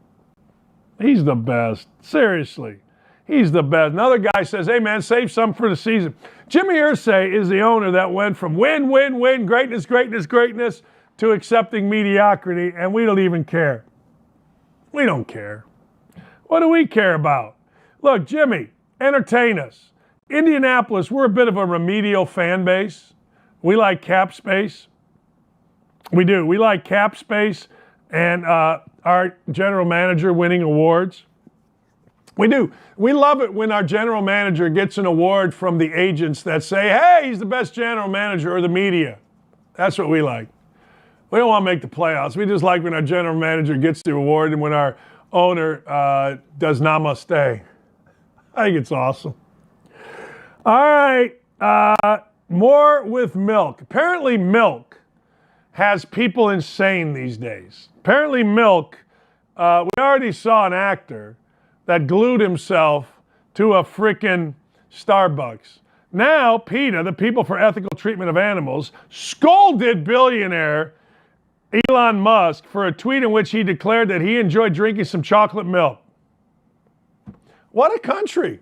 He's the best. Seriously. He's the best. Another guy says, hey, man, save some for the season. Jimmy Irsay is the owner that went from win, win, win, greatness, greatness, greatness to accepting mediocrity, and we don't even care. We don't care. What do we care about? Look, Jimmy, entertain us. Indianapolis, we're a bit of a remedial fan base. We like cap space. We do. We like cap space and our general manager winning awards. We do. We love it when our general manager gets an award from the agents that say, hey, he's the best general manager, or the media. That's what we like. We don't want to make the playoffs. We just like when our general manager gets the award and when our owner does namaste. I think it's awesome. All right, more with milk. Apparently milk has people insane these days. Apparently milk, we already saw an actor that glued himself to a frickin' Starbucks. Now, PETA, the People for Ethical Treatment of Animals, scolded billionaire Elon Musk for a tweet in which he declared that he enjoyed drinking some chocolate milk. What a country.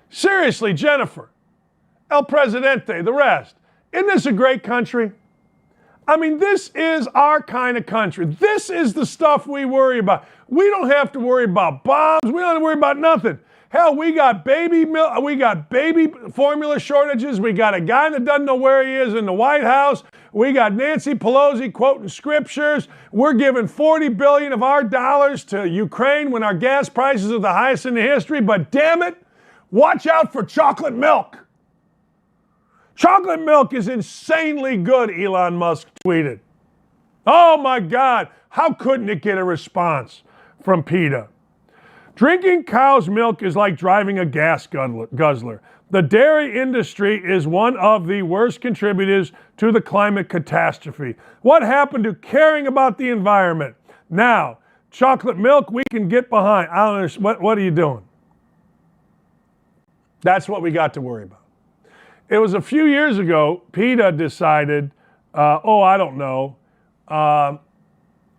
Seriously, Jennifer, El Presidente, the rest. Isn't this a great country? I mean, this is our kind of country. This is the stuff we worry about. We don't have to worry about bombs. We don't have to worry about nothing. Hell, we got baby milk, we got baby formula shortages. We got a guy that doesn't know where he is in the White House. We got Nancy Pelosi quoting scriptures. We're giving $40 billion of our dollars to Ukraine when our gas prices are the highest in the history. But damn it, watch out for chocolate milk. Chocolate milk is insanely good, Elon Musk tweeted. Oh my God, how couldn't it get a response from PETA? Drinking cow's milk is like driving a gas guzzler. The dairy industry is one of the worst contributors to the climate catastrophe. What happened to caring about the environment? Now, chocolate milk we can get behind. I don't understand. What are you doing? That's what we got to worry about. It was a few years ago, PETA decided, I don't know,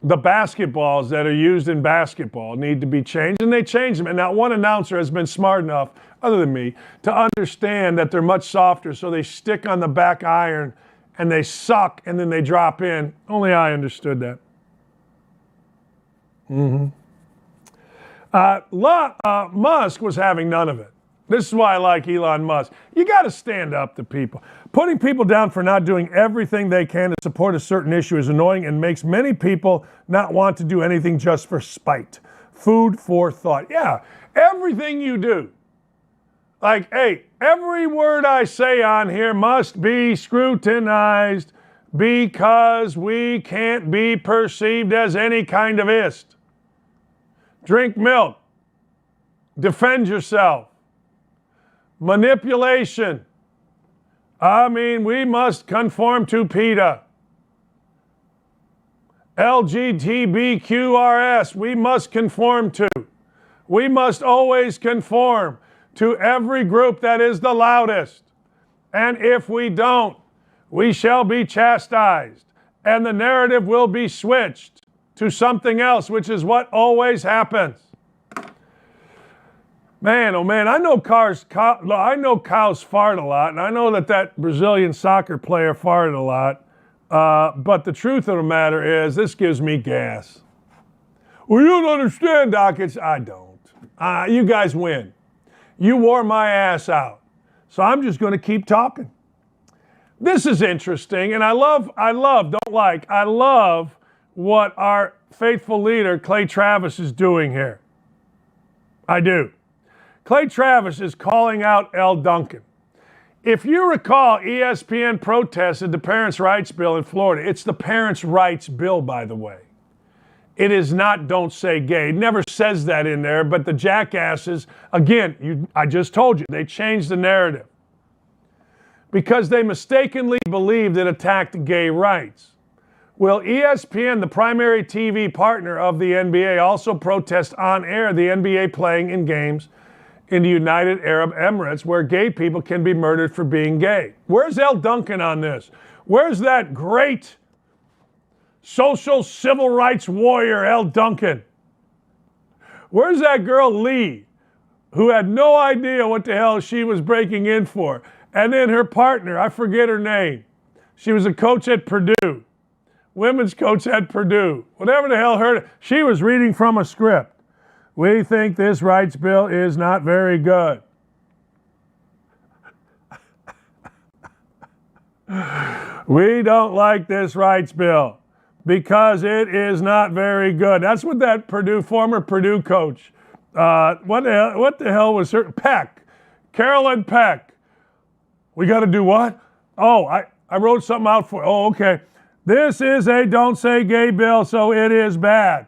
the basketballs that are used in basketball need to be changed, and they changed them. And not one announcer has been smart enough, other than me, to understand that they're much softer, so they stick on the back iron, and they suck, and then they drop in. Only I understood that. Musk was having none of it. This is why I like Elon Musk. You got to stand up to people. Putting people down for not doing everything they can to support a certain issue is annoying and makes many people not want to do anything just for spite. Food for thought. Yeah, everything you do. Like, hey, every word I say on here must be scrutinized because we can't be perceived as any kind of ist. Drink milk. Defend yourself. Manipulation. I mean, we must conform to PETA. LGBTQRS, we must conform to. We must always conform to every group that is the loudest. And if we don't, we shall be chastised. And the narrative will be switched to something else, which is what always happens. Man, oh man, I know cows fart a lot, and I know that Brazilian soccer player farted a lot, but the truth of the matter is, this gives me gas. Well, you don't understand, Doc. I don't. You guys win. You wore my ass out, so I'm just going to keep talking. This is interesting, and I love what our faithful leader, Clay Travis, is doing here. I do. Clay Travis is calling out L. Duncan. If you recall, ESPN protested the Parents' Rights Bill in Florida. It's the Parents' Rights Bill, by the way. It is not Don't Say Gay. It never says that in there, but the jackasses, again, I just told you, they changed the narrative because they mistakenly believed it attacked gay rights. Well, ESPN, the primary TV partner of the NBA, also protests on air the NBA playing in games in the United Arab Emirates where gay people can be murdered for being gay. Where's L. Duncan on this? Where's that great social civil rights warrior, L. Duncan? Where's that girl, Lee, who had no idea what the hell she was breaking in for? And then her partner, I forget her name. She was a coach at Purdue, women's coach at Purdue. Whatever the hell she was reading from a script. We think this rights bill is not very good. We don't like this rights bill because it is not very good. That's what that former Purdue coach, what the hell was her? Peck, Carolyn Peck. We got to do what? Oh, I wrote something out for, okay. This is a don't say gay bill, so it is bad.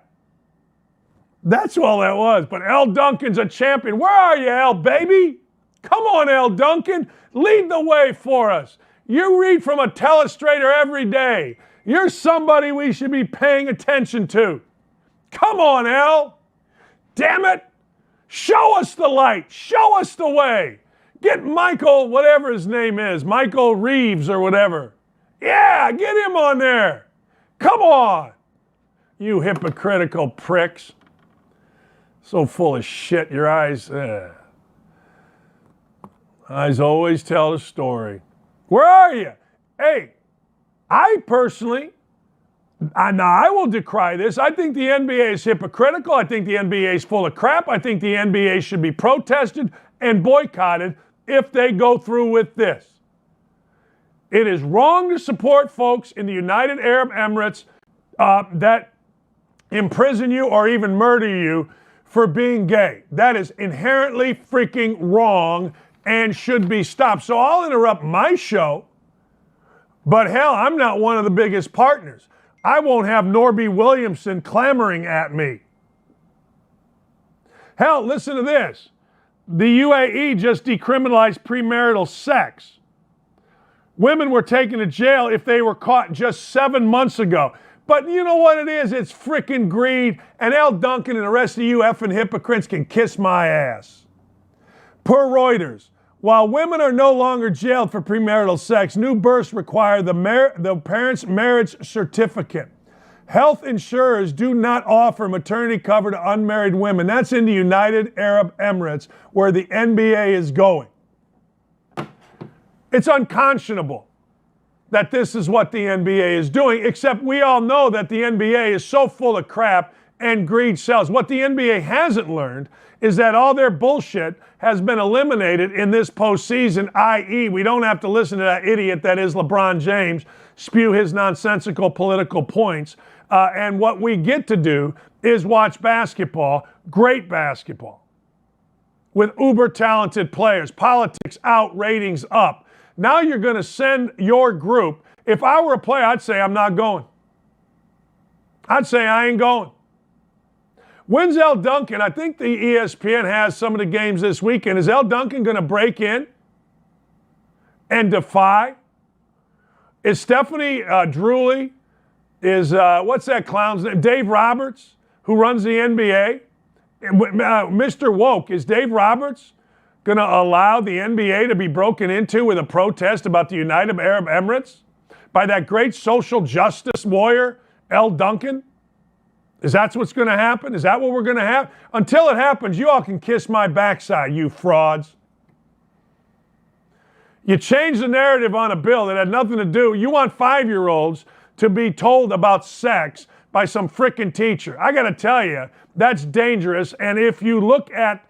That's all that was. But L. Duncan's a champion. Where are you, L, baby? Come on, L. Duncan. Lead the way for us. You read from a telestrator every day. You're somebody we should be paying attention to. Come on, L. Damn it. Show us the light. Show us the way. Get Michael, whatever his name is, Michael Reeves or whatever. Yeah, get him on there. Come on. You hypocritical pricks. So full of shit, your eyes. Eyes always tell the story. Where are you? Hey, I personally, I will decry this. I think the NBA is hypocritical. I think the NBA is full of crap. I think the NBA should be protested and boycotted if they go through with this. It is wrong to support folks in the United Arab Emirates that imprison you or even murder you for being gay. That is inherently freaking wrong and should be stopped. So I'll interrupt my show, but hell, I'm not one of the biggest partners. I won't have Norby Williamson clamoring at me. Hell, listen to this. The UAE just decriminalized premarital sex. Women were taken to jail if they were caught just 7 months ago. But you know what it is? It's frickin' greed. And L. Duncan and the rest of you effing hypocrites can kiss my ass. Per Reuters, while women are no longer jailed for premarital sex, new births require the parent's marriage certificate. Health insurers do not offer maternity cover to unmarried women. That's in the United Arab Emirates, where the NBA is going. It's unconscionable that this is what the NBA is doing, except we all know that the NBA is so full of crap and greed sells. What the NBA hasn't learned is that all their bullshit has been eliminated in this postseason, i.e., we don't have to listen to that idiot that is LeBron James spew his nonsensical political points. And what we get to do is watch basketball, great basketball, with uber talented players, politics out, ratings up. Now you're going to send your group. If I were a player, I'd say I'm not going. I'd say I ain't going. When's L. Duncan? I think the ESPN has some of the games this weekend. Is L. Duncan going to break in and defy? Is Stephanie Drewley? Is, what's that clown's name? Dave Roberts, who runs the NBA? Mr. Woke, is Dave Roberts going to allow the NBA to be broken into with a protest about the United Arab Emirates by that great social justice warrior, L. Duncan? Is that what's going to happen? Is that what we're going to have? Until it happens, you all can kiss my backside, you frauds. You changed the narrative on a bill that had nothing to do. You want 5-year-olds to be told about sex by some frickin' teacher. I got to tell you, that's dangerous. And if you look at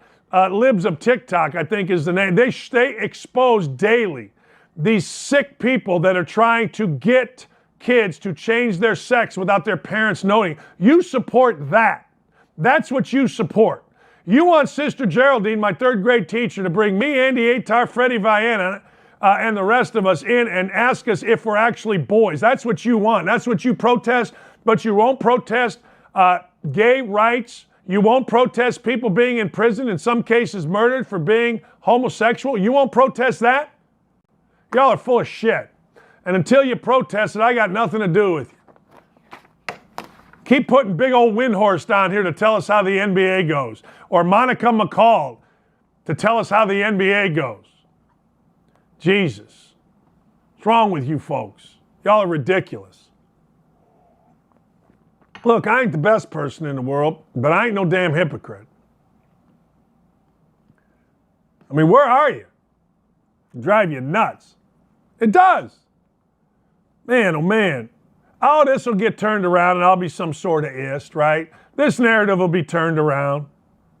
Libs of TikTok, I think is the name, they expose daily these sick people that are trying to get kids to change their sex without their parents knowing. You support that. That's what you support. You want Sister Geraldine, my 3rd grade teacher, to bring me, Andy Atar, Freddie Viana, and the rest of us in and ask us if we're actually boys. That's what you want. That's what you protest, but you won't protest gay rights. You won't protest people being in prison, in some cases murdered for being homosexual. You won't protest that? Y'all are full of shit. And until you protest it, I got nothing to do with you. Keep putting big old Windhorse down here to tell us how the NBA goes. Or Monica McCall to tell us how the NBA goes. Jesus. What's wrong with you folks? Y'all are ridiculous. Look, I ain't the best person in the world, but I ain't no damn hypocrite. I mean, where are you? It drive you nuts. It does. Man, oh man. Oh, this will get turned around and I'll be some sort of ist, right? This narrative will be turned around.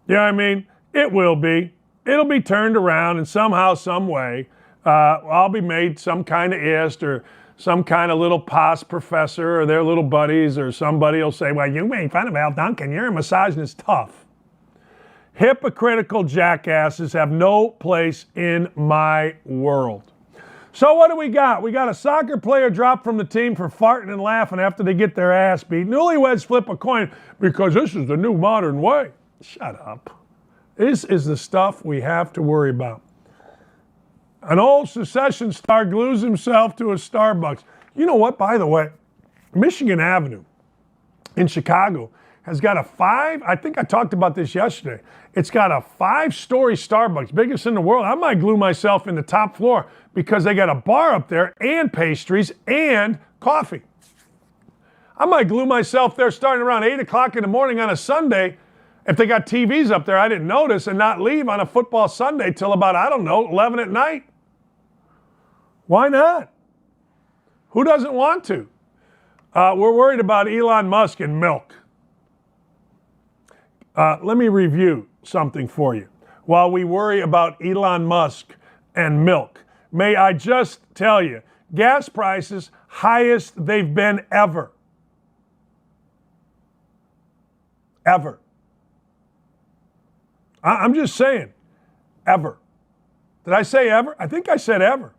You know what I mean? It will be. It'll be turned around and somehow, some way, I'll be made some kind of ist or some kind of little pos professor or their little buddies or somebody will say, well, you made fun of Al Duncan. You're a misogynist. Tough. Hypocritical jackasses have no place in my world. So what do we got? We got a soccer player dropped from the team for farting and laughing after they get their ass beat. Newlyweds flip a coin because this is the new modern way. Shut up. This is the stuff we have to worry about. An old Secession star glues himself to a Starbucks. You know what, by the way? Michigan Avenue in Chicago has got I think I talked about this yesterday. It's got a 5-story Starbucks, biggest in the world. I might glue myself in the top floor because they got a bar up there and pastries and coffee. I might glue myself there starting around 8 o'clock in the morning on a Sunday if they got TVs up there I didn't notice, and not leave on a football Sunday till about, 11 at night. Why not? Who doesn't want to? We're worried about Elon Musk and milk. Let me review something for you. While we worry about Elon Musk and milk, may I just tell you, gas prices, highest they've been ever. Ever. I'm just saying, ever. Did I say ever? I think I said ever.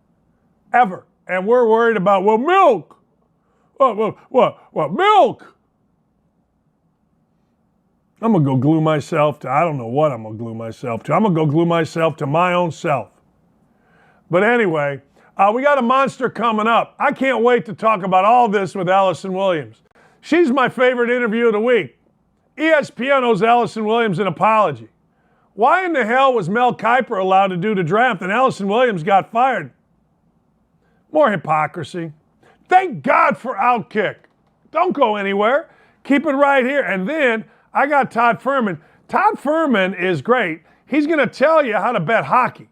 Ever. And we're worried about, milk. What? Milk. I'm going to go glue myself to, I don't know what I'm going to glue myself to. I'm going to go glue myself to my own self. But anyway, we got a monster coming up. I can't wait to talk about all this with Allison Williams. She's my favorite interview of the week. ESPN owes Allison Williams an apology. Why in the hell was Mel Kiper allowed to do the draft and Allison Williams got fired? More hypocrisy. Thank God for Outkick. Don't go anywhere. Keep it right here. And then I got Todd Fuhrman. Todd Fuhrman is great. He's going to tell you how to bet hockey,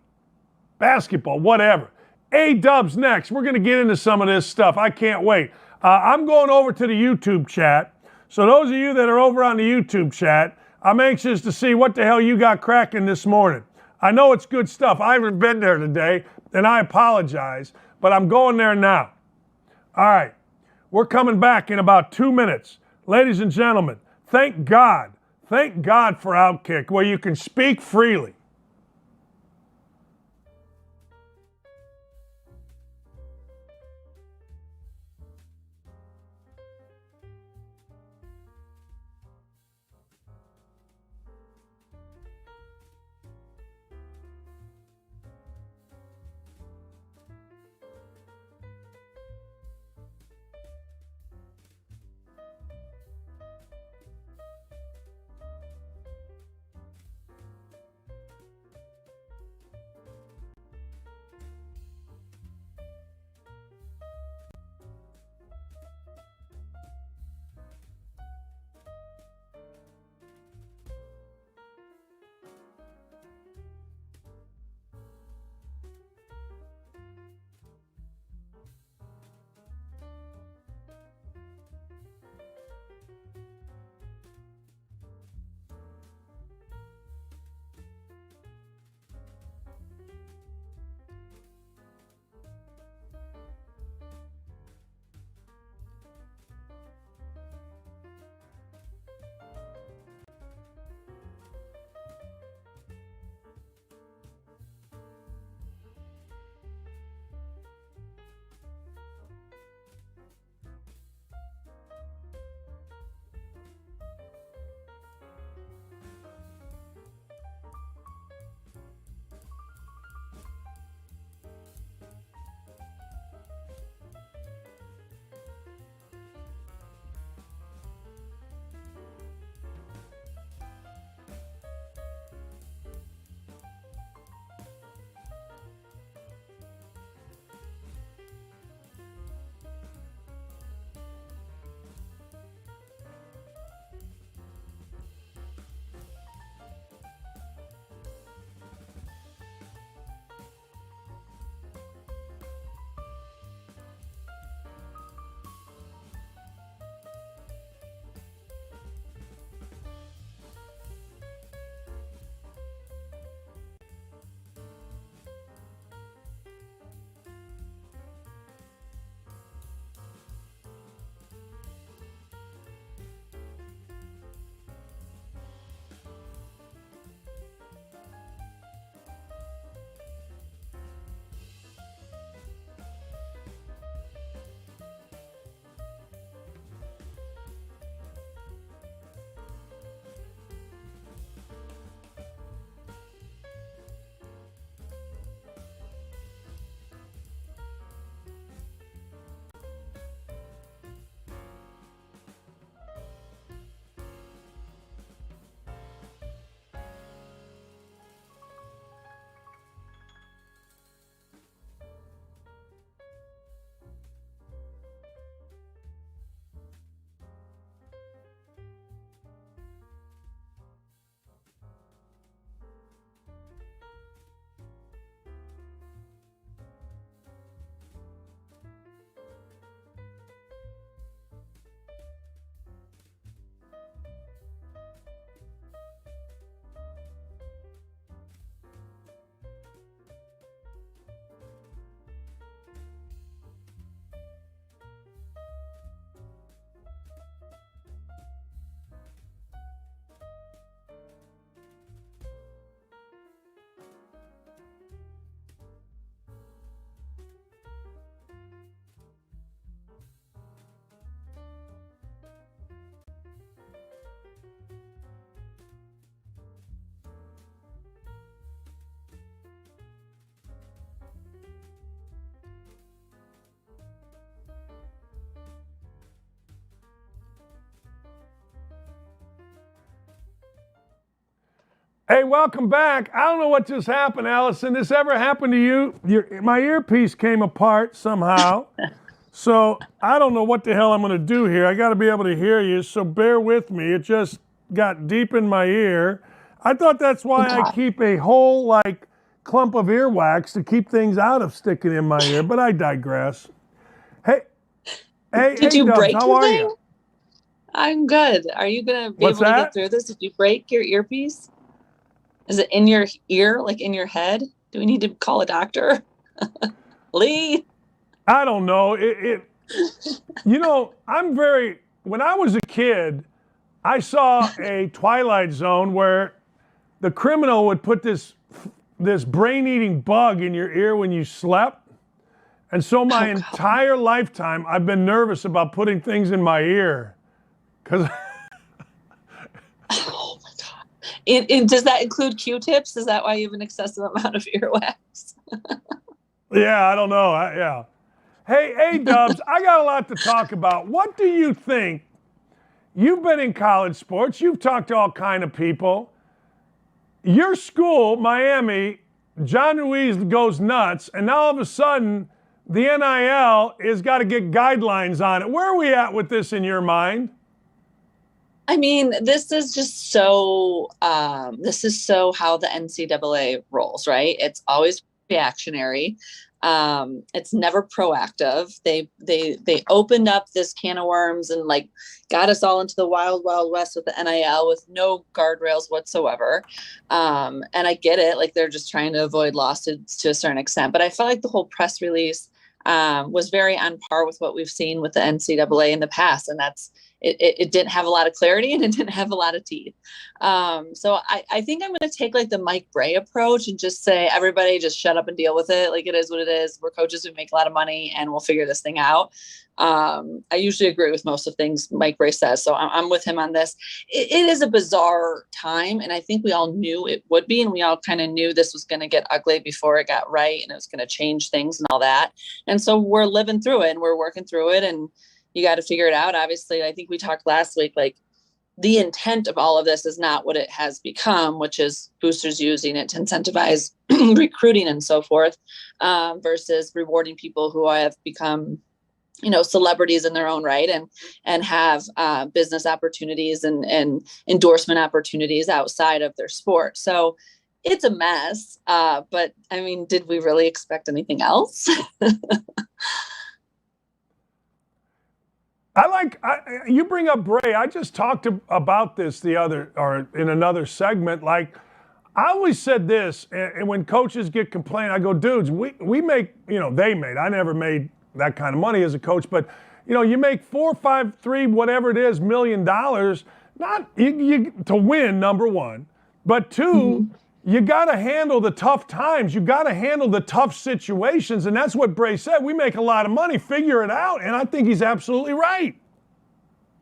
basketball, whatever. A-Dub's next. We're going to get into some of this stuff. I can't wait. I'm going over to the YouTube chat. So those of you that are over on the YouTube chat, I'm anxious to see what the hell you got cracking this morning. I know it's good stuff. I haven't been there today, and I apologize, but I'm going there now. All right. We're coming back in about 2 minutes. Ladies and gentlemen, thank God for Outkick, where you can speak freely. Hey, welcome back. I don't know what just happened, Allison. This ever happened to you? My earpiece came apart somehow. So I don't know what the hell I'm going to do here. I got to be able to hear you, so bear with me. It just got deep in my ear. I thought that's why I keep a whole, clump of earwax to keep things out of sticking in my ear, but I digress. Hey, Did you Dubs, break how your are thing? you? I'm good. Are you going to be What's able to that? get through this? Did you break your earpiece? Is it in your ear, like in your head? Do we need to call a doctor? Lee? I don't know. When I was a kid, I saw a Twilight Zone where the criminal would put this brain-eating bug in your ear when you slept. And so my entire lifetime, I've been nervous about putting things in my ear. Because Oh my God. And does that include Q-tips? Is that why you have an excessive amount of earwax? yeah, I don't know. Yeah. Hey, Dubs, I got a lot to talk about. What do you think? You've been in college sports. You've talked to all kind of people. Your school, Miami, John Ruiz goes nuts, and now all of a sudden, the NIL has got to get guidelines on it. Where are we at with this in your mind? I mean, this is just so how the NCAA rolls, right? It's always reactionary. It's never proactive. They opened up this can of worms and got us all into the wild west with the NIL with no guardrails whatsoever. And I get it, they're just trying to avoid lawsuits to a certain extent. But I felt like the whole press release was very on par with what we've seen with the NCAA in the past, and that's it didn't have a lot of clarity and it didn't have a lot of teeth. So I think I'm going to take the Mike Bray approach and just say, everybody just shut up and deal with it. It is what it is. We're coaches who make a lot of money and we'll figure this thing out. I usually agree with most of things Mike Bray says. So I'm with him on this. It is a bizarre time. And I think we all knew it would be, and we all kind of knew this was going to get ugly before it got right. And it was going to change things and all that. And so we're living through it and we're working through it, and you got to figure it out. Obviously, I think we talked last week, the intent of all of this is not what it has become, which is boosters using it to incentivize recruiting and so forth, versus rewarding people who have become, celebrities in their own right and have business opportunities and endorsement opportunities outside of their sport. So it's a mess. But I mean, did we really expect anything else? You bring up Bray. I just talked about this in another segment. I always said this, and when coaches get complained, I go, dudes, we make, they made. I never made that kind of money as a coach, but you make 4, 5, 3, whatever it is, $1 million, not you to win, number one, but two. You got to handle the tough times. You got to handle the tough situations. And that's what Bray said. We make a lot of money. Figure it out. And I think he's absolutely right.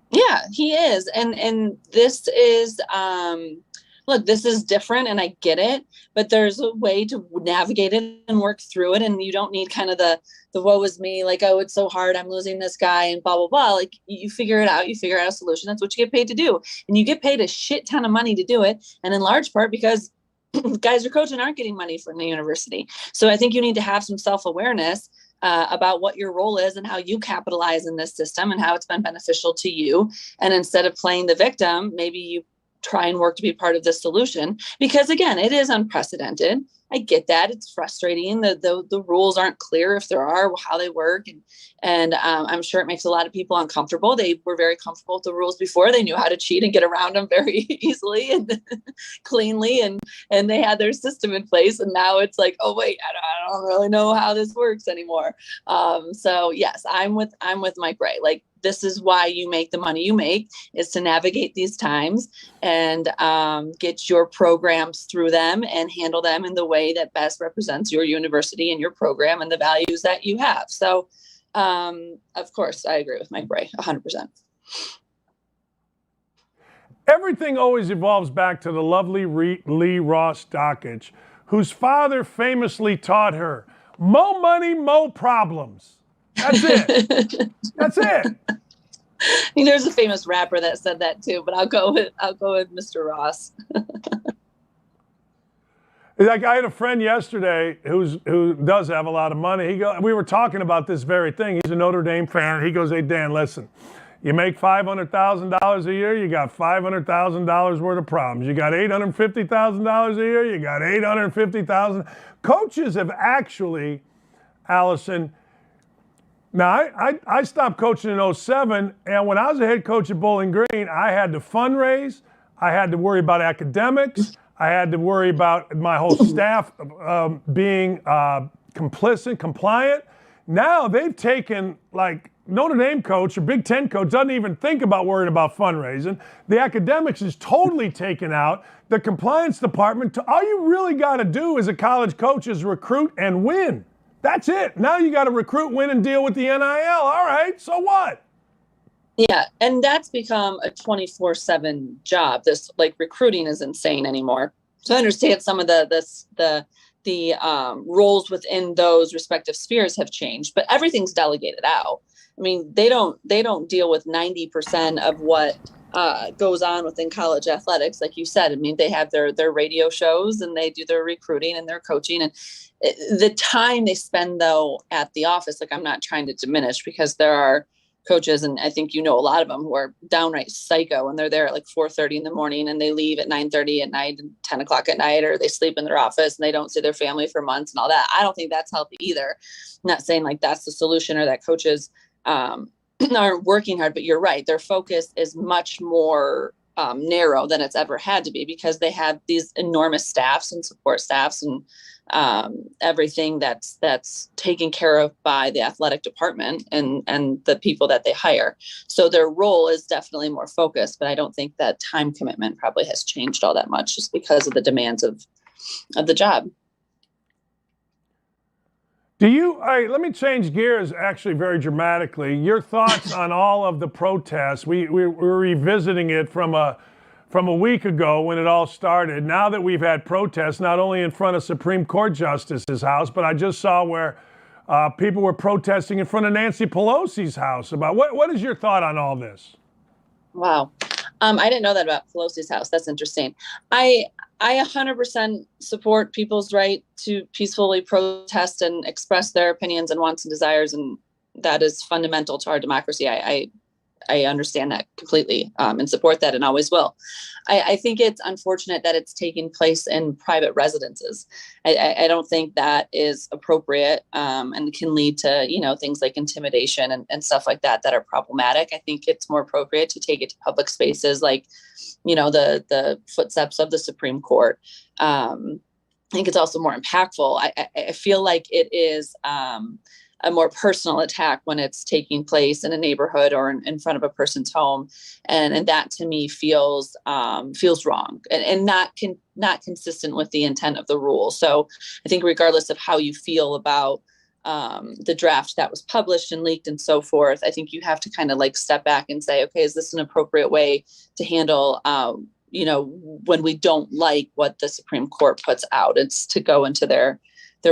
Yeah, he is. And this is, look, this is different and I get it, but there's a way to navigate it and work through it. And you don't need kind of the woe is me, oh, it's so hard, I'm losing this guy and blah, blah, blah. You figure it out. You figure out a solution. That's what you get paid to do. And you get paid a shit ton of money to do it. And in large part because guys you're coaching aren't getting money from the university. So I think you need to have some self-awareness about what your role is and how you capitalize in this system and how it's been beneficial to you. And instead of playing the victim, maybe you try and work to be part of the solution, because again, it is unprecedented. I get that. It's frustrating. The rules aren't clear, if there are, how they work. And I'm sure it makes a lot of people uncomfortable. They were very comfortable with the rules before. They knew how to cheat and get around them very easily and cleanly. And they had their system in place. And now it's oh, wait, I don't really know how this works anymore. So yes, I'm with Mike Bray. This is why you make the money you make, is to navigate these times and get your programs through them and handle them in the way that best represents your university and your program and the values that you have. So, of course, I agree with Mike Bray 100%. Everything always evolves back to the lovely Lee Ross Dockage, whose father famously taught her, "Mo money, mo problems." That's it. That's it. There's a famous rapper that said that too, but I'll go with Mr. Ross. Like I had a friend yesterday who does have a lot of money. We were talking about this very thing. He's a Notre Dame fan. He goes, "Hey Dan, listen, you make $500,000 a year, you got $500,000 worth of problems. You got $850,000 a year, you got $850,000." Coaches have actually, Allison. Now, I stopped coaching in '07, and when I was a head coach at Bowling Green, I had to fundraise, I had to worry about academics, I had to worry about my whole staff being complicit, compliant. Now they've taken, like, Notre Dame coach or Big Ten coach doesn't even think about worrying about fundraising. The academics is totally taken out. The compliance department, all you really got to do as a college coach is recruit and win. That's it. Now you got to recruit, win, and deal with the NIL. All right, so what? Yeah, and that's become a 24/7 job. This, like, recruiting is insane anymore. So I understand some of the roles within those respective spheres have changed, but everything's delegated out. I mean, they don't deal with 90% of what goes on within college athletics, like you said. I mean, they have their radio shows and they do their recruiting and their coaching, and the time they spend though at the office. Like, I'm not trying to diminish, because there are coaches, and I think you know a lot of them, who are downright psycho, and they're there at like 4:30 in the morning and they leave at 9:30 at night and 10 o'clock at night, or they sleep in their office and they don't see their family for months and all that. I don't think that's healthy either. I'm not saying like that's the solution or that coaches aren't working hard, but you're right. Their focus is much more narrow than it's ever had to be, because they have these enormous staffs and support staffs and everything that's taken care of by the athletic department and the people that they hire. So their role is definitely more focused, but I don't think that time commitment probably has changed all that much, just because of the demands of the job. Let me change gears actually very dramatically. Your thoughts on all of the protests. We're revisiting it from a week ago when it all started. Now that we've had protests, not only in front of Supreme Court Justice's house, but I just saw where people were protesting in front of Nancy Pelosi's house. About what is your thought on all this? Wow. I didn't know that about Pelosi's house. That's interesting. I 100% support people's right to peacefully protest and express their opinions and wants and desires. And that is fundamental to our democracy. I understand that completely and support that, and always will. I think it's unfortunate that it's taking place in private residences. I don't think that is appropriate and can lead to, things like intimidation and stuff like that are problematic. I think it's more appropriate to take it to public spaces like, the footsteps of the Supreme Court. I think it's also more impactful. I feel like it is a more personal attack when it's taking place in a neighborhood or in front of a person's home. And that to me feels wrong and not consistent with the intent of the rule. So I think regardless of how you feel about the draft that was published and leaked and so forth, I think you have to kind of like step back and say, okay, is this an appropriate way to handle, when we don't like what the Supreme Court puts out? It's to go into their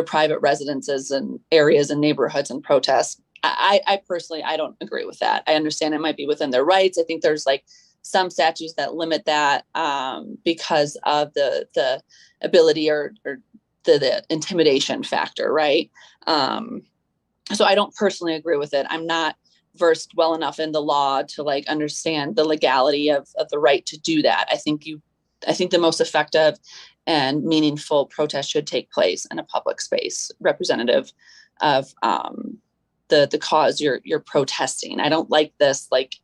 private residences and areas and neighborhoods and protests. I personally, I don't agree with that. I understand it might be within their rights. I think there's like some statutes that limit that because of the ability or the intimidation factor, right? So I don't personally agree with it. I'm not versed well enough in the law to like understand the legality of the right to do that. I think the most effective and meaningful protest should take place in a public space, representative of the cause you're protesting. I don't like this, like,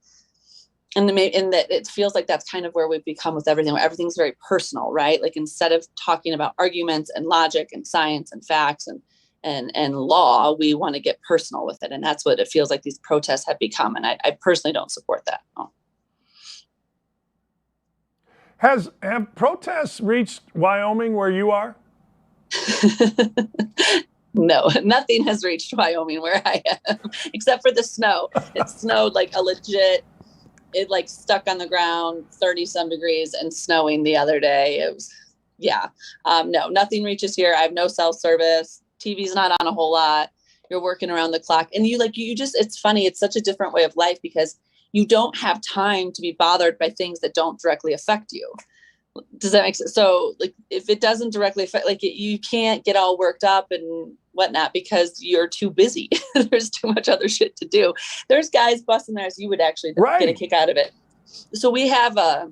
and that it feels like that's kind of where we've become with everything. Where everything's very personal, right? Like, instead of talking about arguments and logic and science and facts and law, we want to get personal with it, and that's what it feels like these protests have become. And I personally don't support that. No. Have protests reached Wyoming where you are? No, nothing has reached Wyoming where I am, except for the snow. It snowed like a legit, it like stuck on the ground 30 some degrees and snowing the other day. It was, yeah. No, nothing reaches here. I have no cell service. TV's not on a whole lot. You're working around the clock. And it's funny. It's such a different way of life because you don't have time to be bothered by things that don't directly affect you. Does that make sense? So like, if it doesn't directly affect, like you can't get all worked up and whatnot because you're too busy. There's too much other shit to do. There's guys busting theirs. You would actually get a kick out of it. So we have a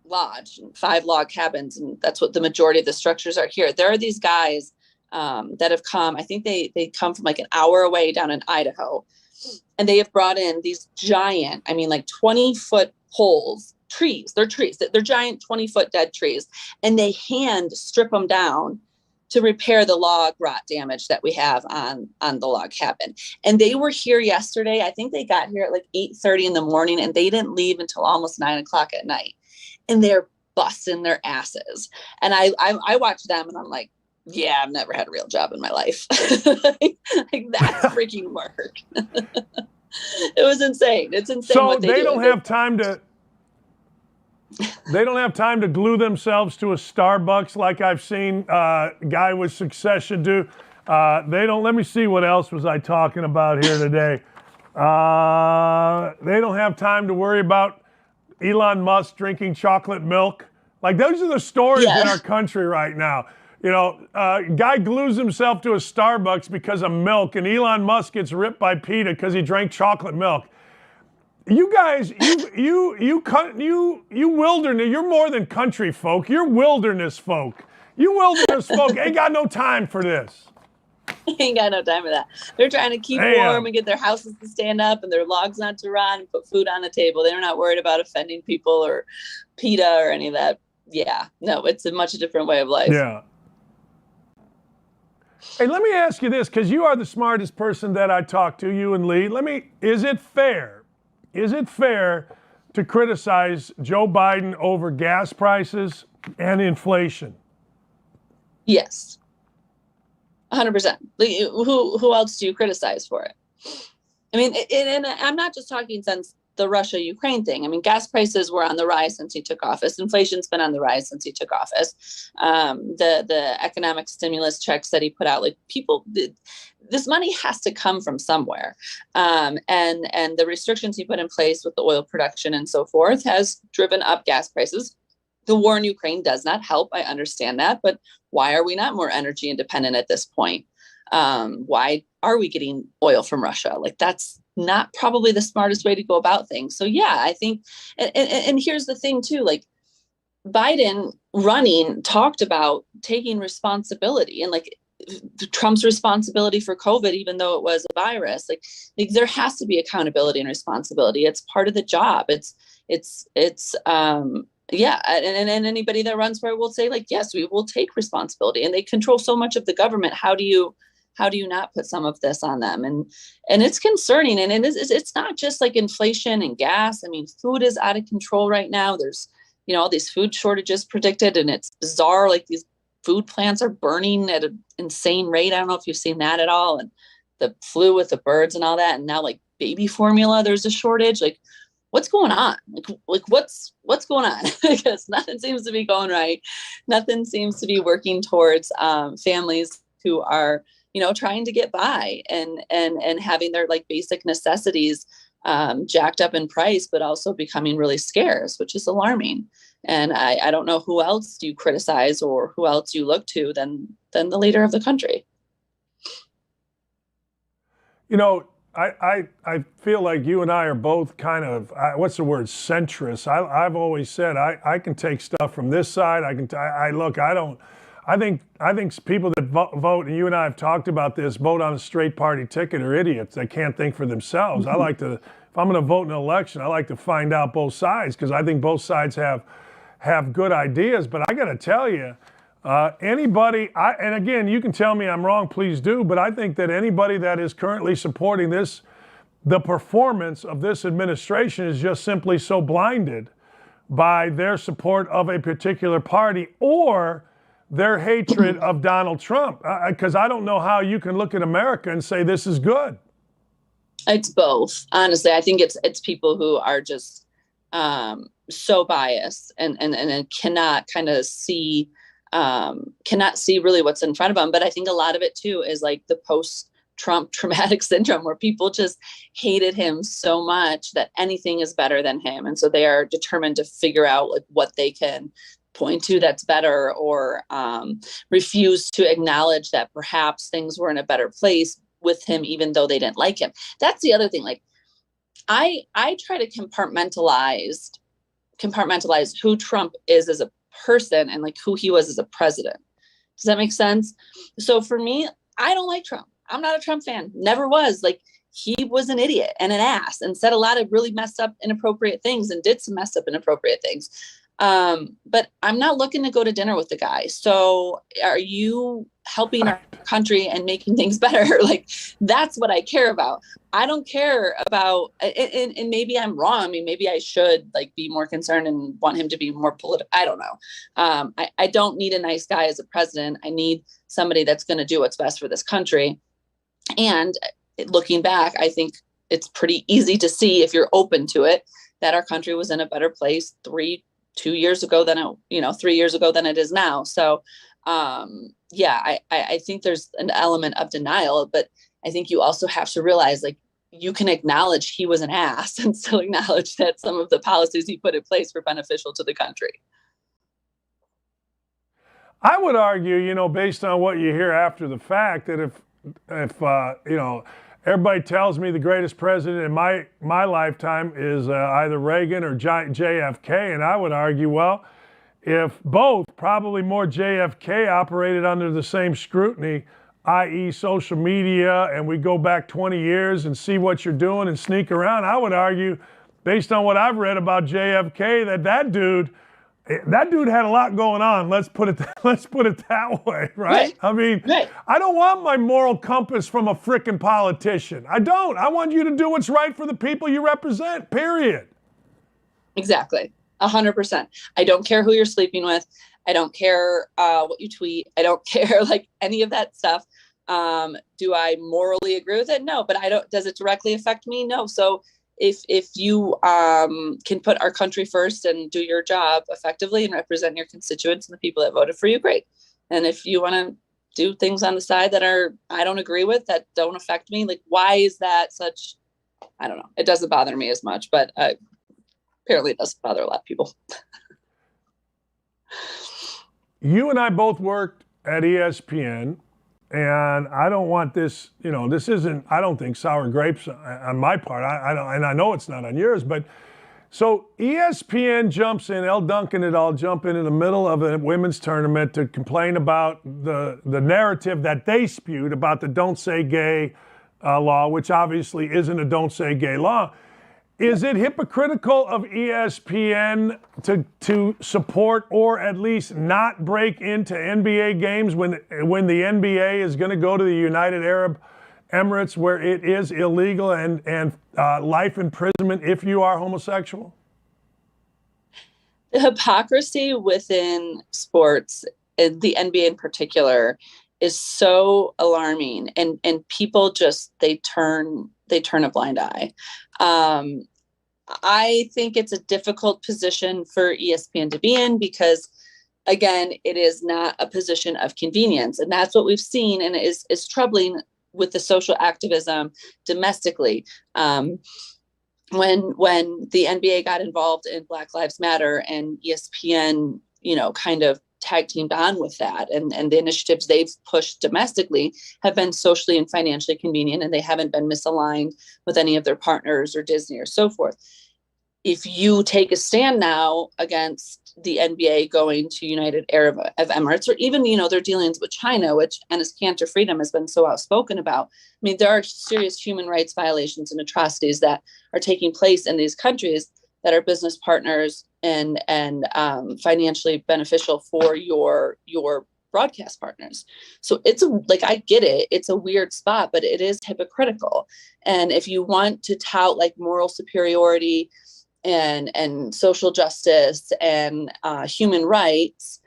lodge, 5 log cabins, and that's what the majority of the structures are here. There are these guys that have come. I think they come from like an hour away down in Idaho, and they have brought in these giant, I mean, like 20-foot poles, trees. They're trees. They're giant 20-foot dead trees, and they hand strip them down to repair the log rot damage that we have on the log cabin. And they were here yesterday. I think they got here at like 8:30 in the morning, and they didn't leave until almost 9 o'clock at night. And they're busting their asses. And I watch them and I'm like, yeah, I've never had a real job in my life. like that's freaking work. It was insane. It's insane. So what they don't have time to. They don't have time to glue themselves to a Starbucks like I've seen a guy with Succession do. They don't. Let me see, what else was I talking about here today? They don't have time to worry about Elon Musk drinking chocolate milk. Like, those are the stories in our country right now. You know, guy glues himself to a Starbucks because of milk, and Elon Musk gets ripped by PETA because he drank chocolate milk. You guys, you wilderness, you're more than country folk. You're wilderness folk. You wilderness folk ain't got no time for this. Ain't got no time for that. They're trying to keep warm and get their houses to stand up and their logs not to rot and put food on the table. They're not worried about offending people or PETA or any of that. Yeah, no, it's a much different way of life. Yeah. Hey, let me ask you this, because you are the smartest person that I talk to, you and Lee. Is it fair to criticize Joe Biden over gas prices and inflation? Yes. 100%. Who else do you criticize for it? I mean, and I'm not just talking since the Russia-Ukraine thing. I mean, gas prices were on the rise since he took office. Inflation's been on the rise since he took office. The economic stimulus checks that he put out, like this money has to come from somewhere. And the restrictions he put in place with the oil production and so forth has driven up gas prices. The war in Ukraine does not help. I understand that, but why are we not more energy independent at this point? Why are we getting oil from Russia? Like, that's not probably the smartest way to go about things. So yeah, I think, and here's the thing too, like Biden running talked about taking responsibility and like Trump's responsibility for COVID, even though it was a virus, like there has to be accountability and responsibility. It's part of the job. Yeah. And anybody that runs for it will say like, yes, we will take responsibility, and they control so much of the government. How do you not put some of this on them? And it's concerning. And it's not just like inflation and gas. I mean, food is out of control right now. There's, all these food shortages predicted, and it's bizarre. Like, these food plants are burning at an insane rate. I don't know if you've seen that at all. And the flu with the birds and all that. And now like baby formula, there's a shortage. Like, what's going on? Like what's going on? Because nothing seems to be going right. Nothing seems to be working towards families who are, trying to get by and having their like basic necessities jacked up in price, but also becoming really scarce, which is alarming. And I don't know who else you criticize or who else you look to than the leader of the country. I feel like you and I are both kind of, what's the word, centrist. I've always said I can take stuff from this side. I think people that vote, and you and I have talked about this, vote on a straight party ticket are idiots. They can't think for themselves. Mm-hmm. If I'm going to vote in an election, I like to find out both sides, because I think both sides have good ideas. But I got to tell you, and again, you can tell me I'm wrong, please do, but I think that anybody that is currently supporting the performance of this administration is just simply so blinded by their support of a particular party or their hatred of Donald Trump. Because I don't know how you can look at America and say this is good. It's both. Honestly, I think it's people who are just so biased and cannot kind of see really what's in front of them. But I think a lot of it too is like the Trump traumatic syndrome, where people just hated him so much that anything is better than him. And so they are determined to figure out like what they can point to that's better, or refuse to acknowledge that perhaps things were in a better place with him, even though they didn't like him. That's the other thing. Like I try to compartmentalize who Trump is as a person and like who he was as a president. Does that make sense? So for me, I don't like Trump. I'm not a Trump fan. Never was. Like, he was an idiot and an ass and said a lot of really messed up, inappropriate things and did some messed up, inappropriate things. But I'm not looking to go to dinner with the guy. So are you helping our country and making things better? Like, that's what I care about. I don't care about, and maybe I'm wrong. I mean, maybe I should like be more concerned and want him to be more political. I don't know. I don't need a nice guy as a president. I need somebody that's going to do what's best for this country. And looking back, I think it's pretty easy to see, if you're open to it, that our country was in a better place 3 years ago than it is now. So, I think there's an element of denial, but I think you also have to realize, like, you can acknowledge he was an ass and still acknowledge that some of the policies he put in place were beneficial to the country. I would argue, based on what you hear after the fact, that if everybody tells me the greatest president in my lifetime is either Reagan or JFK, and I would argue, well, if both, probably more JFK, operated under the same scrutiny, i.e. social media, and we go back 20 years and see what you're doing and sneak around, I would argue, based on what I've read about JFK, that dude had a lot going on. Let's put it that way, right? I mean, I don't want my moral compass from a frickin' politician. I don't. I want you to do what's right for the people you represent, period. Exactly. 100%. I don't care who you're sleeping with. I don't care what you tweet. I don't care like any of that stuff. Do I morally agree with it? No, but does it directly affect me? No. So if you can put our country first and do your job effectively and represent your constituents and the people that voted for you, great. And if you want to do things on the side that I don't agree with, that don't affect me, like, why is that such? I don't know. It doesn't bother me as much, but apparently it doesn't bother a lot of people. You and I both worked at ESPN, and I don't want this, this isn't, I don't think, sour grapes on my part. I don't, and I know it's not on yours, but so ESPN jumps in, El Duncan et al. Jump in the middle of a women's tournament to complain about the narrative that they spewed about the Don't Say Gay law, which obviously isn't a Don't Say Gay law. Is it hypocritical of ESPN to support or at least not break into NBA games when the NBA is going to go to the United Arab Emirates, where it is illegal and life imprisonment if you are homosexual? The hypocrisy within sports, the NBA in particular, is so alarming, and people just they turn a blind eye. I think it's a difficult position for ESPN to be in because, again, it is not a position of convenience. And that's what we've seen, and is troubling with the social activism domestically. When the NBA got involved in Black Lives Matter and ESPN, kind of tag teamed on with that, and the initiatives they've pushed domestically have been socially and financially convenient, and they haven't been misaligned with any of their partners or Disney or so forth. If you take a stand now against the NBA going to United Arab Emirates, or even, their dealings with China, which Enes Kanter Freedom has been so outspoken about. I mean, there are serious human rights violations and atrocities that are taking place in these countries that are business partners and financially beneficial for your broadcast partners. So I get it. It's a weird spot, but it is hypocritical. And if you want to tout like moral superiority and social justice and human rights,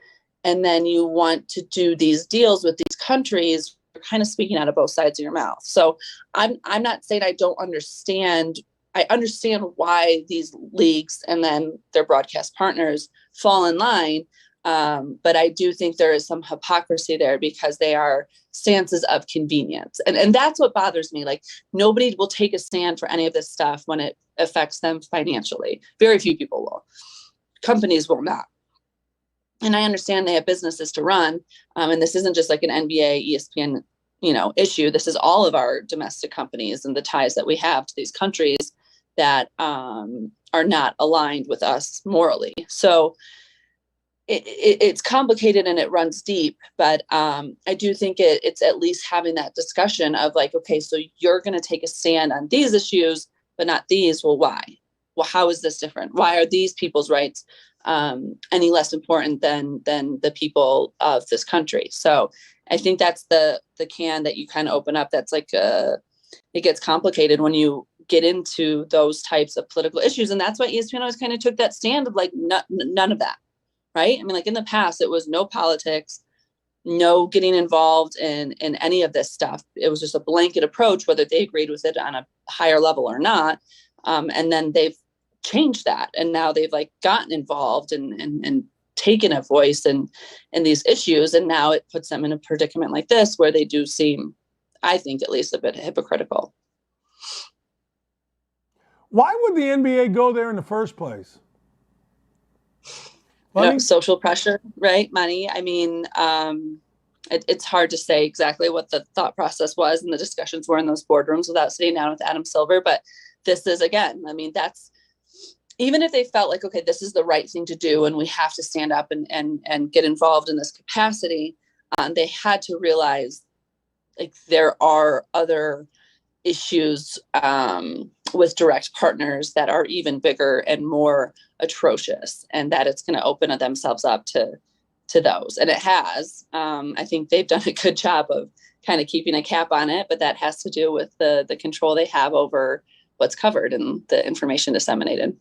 and then you want to do these deals with these countries, you're kind of speaking out of both sides of your mouth. So I'm not saying I don't understand. I understand why these leagues and then their broadcast partners fall in line. But I do think there is some hypocrisy there because they are stances of convenience. And that's what bothers me. Like, nobody will take a stand for any of this stuff when it affects them financially. Very few people will. Companies will not. And I understand they have businesses to run. And this isn't just like an NBA, ESPN, issue. This is all of our domestic companies and the ties that we have to these countries that are not aligned with us morally. So it's complicated and it runs deep, but I do think it's at least having that discussion of like, okay, so you're going to take a stand on these issues, but not these. Well, why? Well, how is this different? Why are these people's rights any less important than the people of this country? So I think that's the can that you kind of open up. That's like it gets complicated when you get into those types of political issues, and that's why ESPN always kind of took that stand of like none of that. Right? I mean, like in the past, it was no politics, no getting involved in any of this stuff. It was just a blanket approach, whether they agreed with it on a higher level or not. And then they've changed that. And now they've like gotten involved and taken a voice in these issues. And now it puts them in a predicament like this, where they do seem, I think, at least a bit hypocritical. Why would the NBA go there in the first place? Social pressure, right? Money. I mean, it's hard to say exactly what the thought process was and the discussions were in those boardrooms without sitting down with Adam Silver. But this is, again, I mean, that's, even if they felt like, okay, this is the right thing to do and we have to stand up and get involved in this capacity, they had to realize like there are other issues with direct partners that are even bigger and more atrocious, and that it's going to open themselves up to those. And it has. I think they've done a good job of kind of keeping a cap on it, but that has to do with the control they have over what's covered and the information disseminated.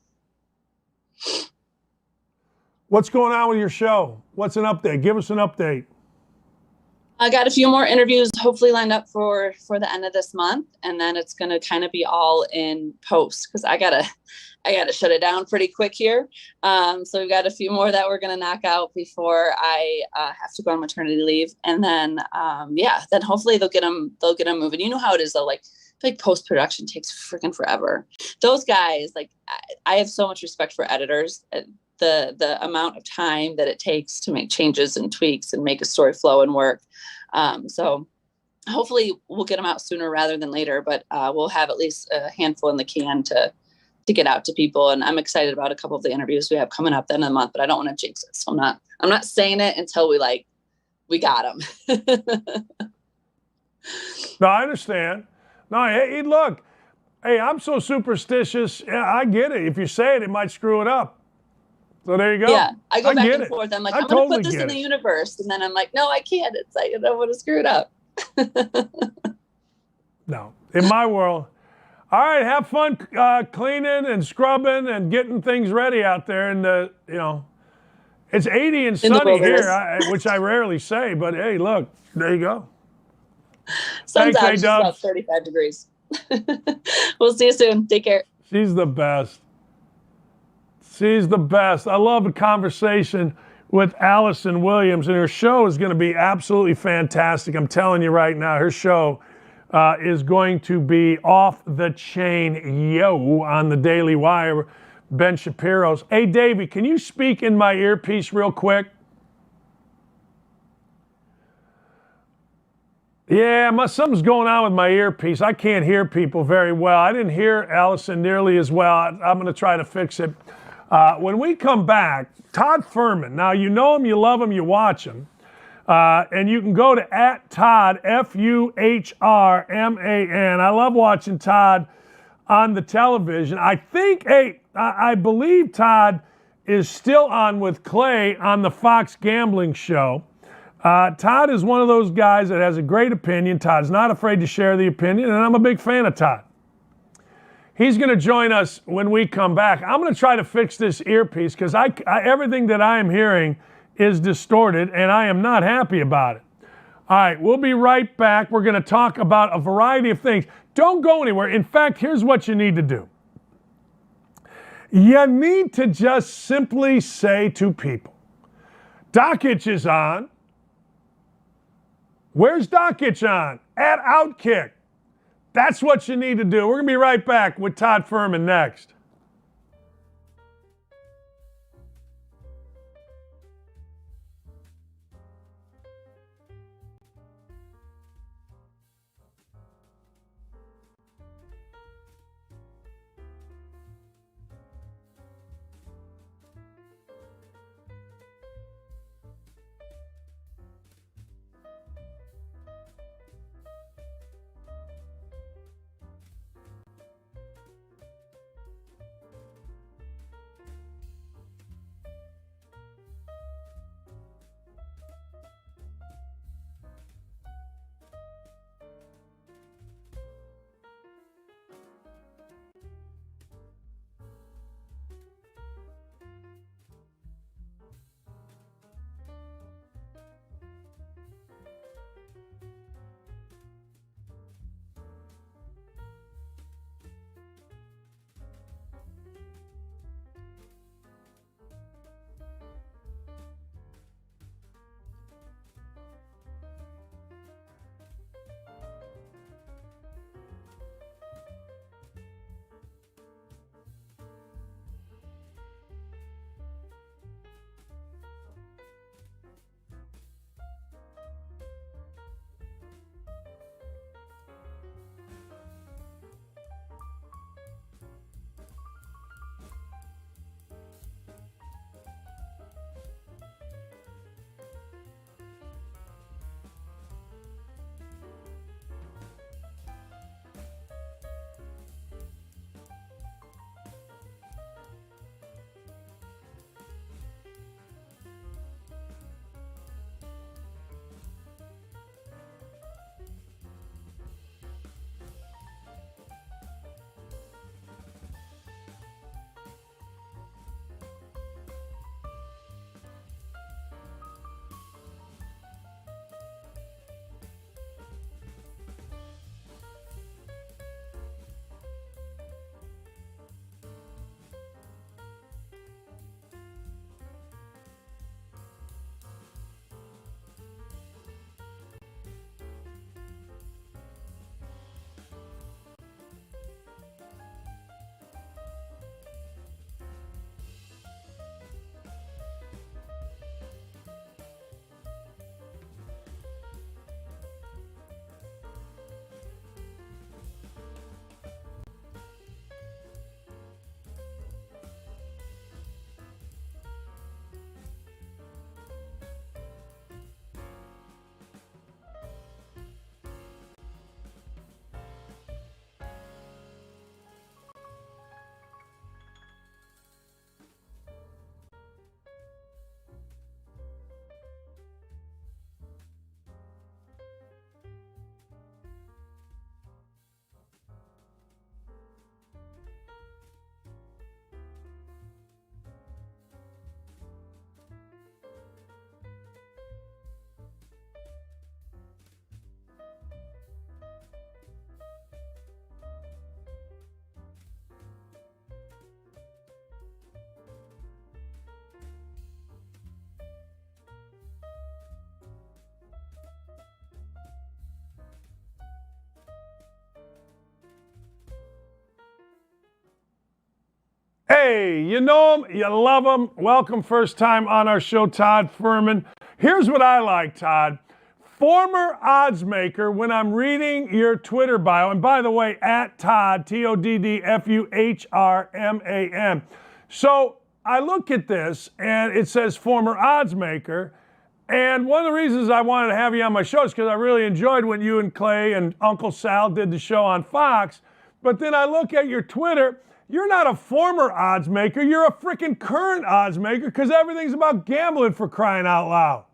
What's going on with your show? What's an update? Give us an update. I got a few more interviews hopefully lined up for the end of this month, and then it's going to kind of be all in post because I gotta shut it down pretty quick here. So we've got a few more that we're going to knock out before I have to go on maternity leave, and then then hopefully they'll get them moving. You know how it is though, like post production takes freaking forever. Those guys, like I have so much respect for editors. The amount of time that it takes to make changes and tweaks and make a story flow and work. So hopefully we'll get them out sooner rather than later, but we'll have at least a handful in the can to get out to people. And I'm excited about a couple of the interviews we have coming up at the end of the month, but I don't want to jinx it. So I'm not saying it until we got them. No, I understand. No, hey, look, hey, I'm so superstitious. Yeah, I get it. If you say it, it might screw it up. So there you go. Yeah, I go back and forth. I'm like, I'm going to put this in the universe. And then I'm like, no, I can't. It's like, I don't want to screw it up. No, in my world. All right, have fun cleaning and scrubbing and getting things ready out there. And, it's 80 and sunny here, which I rarely say. But, hey, look, there you go. Sun's out, it's about 35 degrees. We'll see you soon. Take care. She's the best. She's the best. I love a conversation with Allison Williams, and her show is going to be absolutely fantastic. I'm telling you right now, her show is going to be off the chain, on the Daily Wire, Ben Shapiro's. Hey, Davey, can you speak in my earpiece real quick? Yeah, something's going on with my earpiece. I can't hear people very well. I didn't hear Allison nearly as well. I'm going to try to fix it. When we come back, Todd Fuhrman. Now, you know him, you love him, you watch him. And you can go to @Todd, Fuhrman. I love watching Todd on the television. I believe Todd is still on with Clay on the Fox Gambling Show. Todd is one of those guys that has a great opinion. Todd's not afraid to share the opinion, and I'm a big fan of Todd. He's going to join us when we come back. I'm going to try to fix this earpiece because everything that I am hearing is distorted, and I am not happy about it. All right, we'll be right back. We're going to talk about a variety of things. Don't go anywhere. In fact, here's what you need to do. You need to just simply say to people, Dockich is on. Where's Dockich on? At Outkick. That's what you need to do. We're going to be right back with Todd Fuhrman next. Hey, you know him, you love him. Welcome, first time on our show, Todd Fuhrman. Here's what I like, Todd. Former odds maker, when I'm reading your Twitter bio, and by the way, at Todd, Toddfuhrman. So I look at this and it says former odds maker. And one of the reasons I wanted to have you on my show is because I really enjoyed when you and Clay and Uncle Sal did the show on Fox. But then I look at your Twitter. You're not a former odds maker. You're a freaking current odds maker because everything's about gambling, for crying out loud.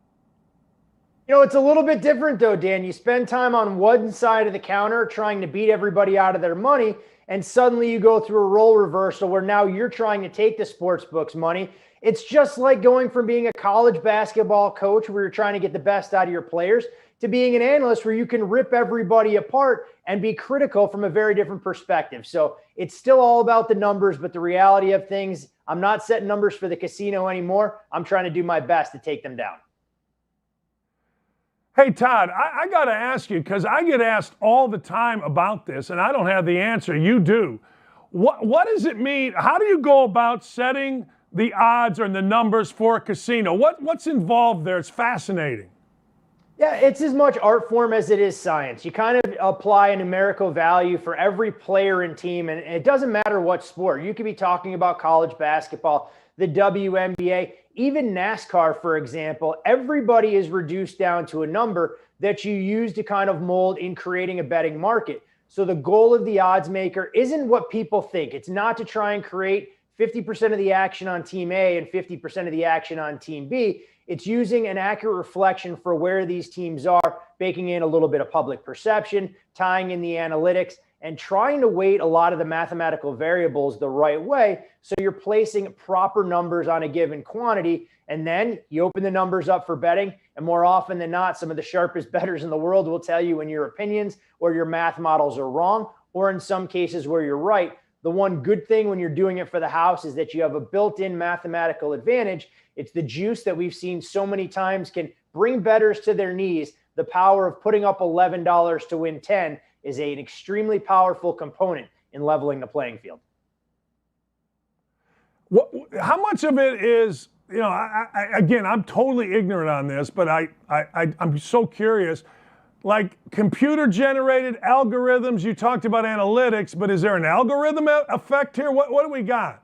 You know, it's a little bit different though, Dan. You spend time on one side of the counter trying to beat everybody out of their money, and suddenly you go through a role reversal where now you're trying to take the sports book's money. It's just like going from being a college basketball coach where you're trying to get the best out of your players to being an analyst where you can rip everybody apart and be critical from a very different perspective. So it's still all about the numbers, but the reality of things I'm not setting numbers for the casino anymore. I'm trying to do my best to take them down. Hey, Todd, I got to ask you, because I get asked all the time about this, and I don't have the answer. You do. What does it mean? How do you go about setting the odds or the numbers for a casino? What's involved there? It's fascinating. Yeah, it's as much art form as it is science. You kind of apply a numerical value for every player and team, and it doesn't matter what sport. You could be talking about college basketball, the WNBA, even NASCAR, for example. Everybody is reduced down to a number that you use to kind of mold in creating a betting market. So the goal of the odds maker isn't what people think. It's not to try and create 50% of the action on team A and 50% of the action on team B. It's using an accurate reflection for where these teams are, baking in a little bit of public perception, tying in the analytics, and trying to weight a lot of the mathematical variables the right way. So you're placing proper numbers on a given quantity, and then you open the numbers up for betting. And more often than not, some of the sharpest bettors in the world will tell you when your opinions or your math models are wrong, or in some cases where you're right. The one good thing when you're doing it for the house is that you have a built-in mathematical advantage. It's the juice that we've seen so many times can bring bettors to their knees. The power of putting up $11 to win 10 is an extremely powerful component in leveling the playing field. How much of it is, again, I'm totally ignorant on this, but I'm so curious. Like computer-generated algorithms, you talked about analytics, but is there an algorithm effect here? What do we got?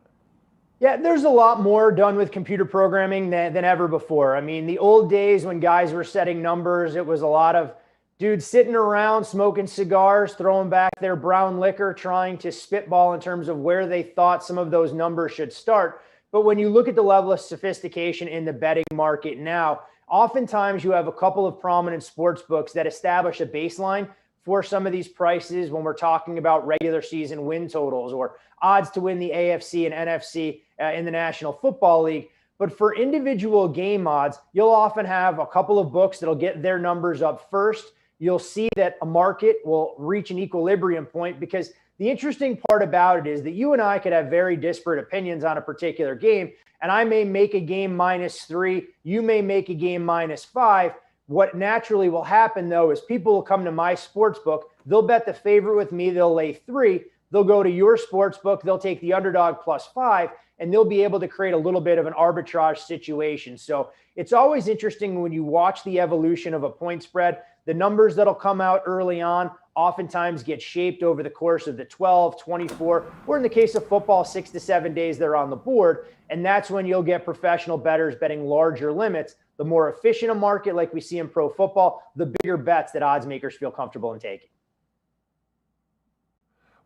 Yeah, there's a lot more done with computer programming than ever before. I mean, the old days when guys were setting numbers, it was a lot of dudes sitting around smoking cigars, throwing back their brown liquor, trying to spitball in terms of where they thought some of those numbers should start. But when you look at the level of sophistication in the betting market now, oftentimes you have a couple of prominent sports books that establish a baseline for some of these prices when we're talking about regular season win totals or odds to win the AFC and NFC in the National Football League. But for individual game odds, you'll often have a couple of books that'll get their numbers up first. You'll see that a market will reach an equilibrium point, because the interesting part about it is that you and I could have very disparate opinions on a particular game, and I may make a game -3, you may make a game -5. What naturally will happen, though, is people will come to my sports book, they'll bet the favorite with me, they'll lay 3, they'll go to your sports book, they'll take the underdog +5, and they'll be able to create a little bit of an arbitrage situation. So it's always interesting when you watch the evolution of a point spread. The numbers that'll come out early on oftentimes get shaped over the course of the 12, 24, or in the case of football, 6 to 7 days they're on the board. And that's when you'll get professional bettors betting larger limits. The more efficient a market like we see in pro football, the bigger bets that odds makers feel comfortable in taking.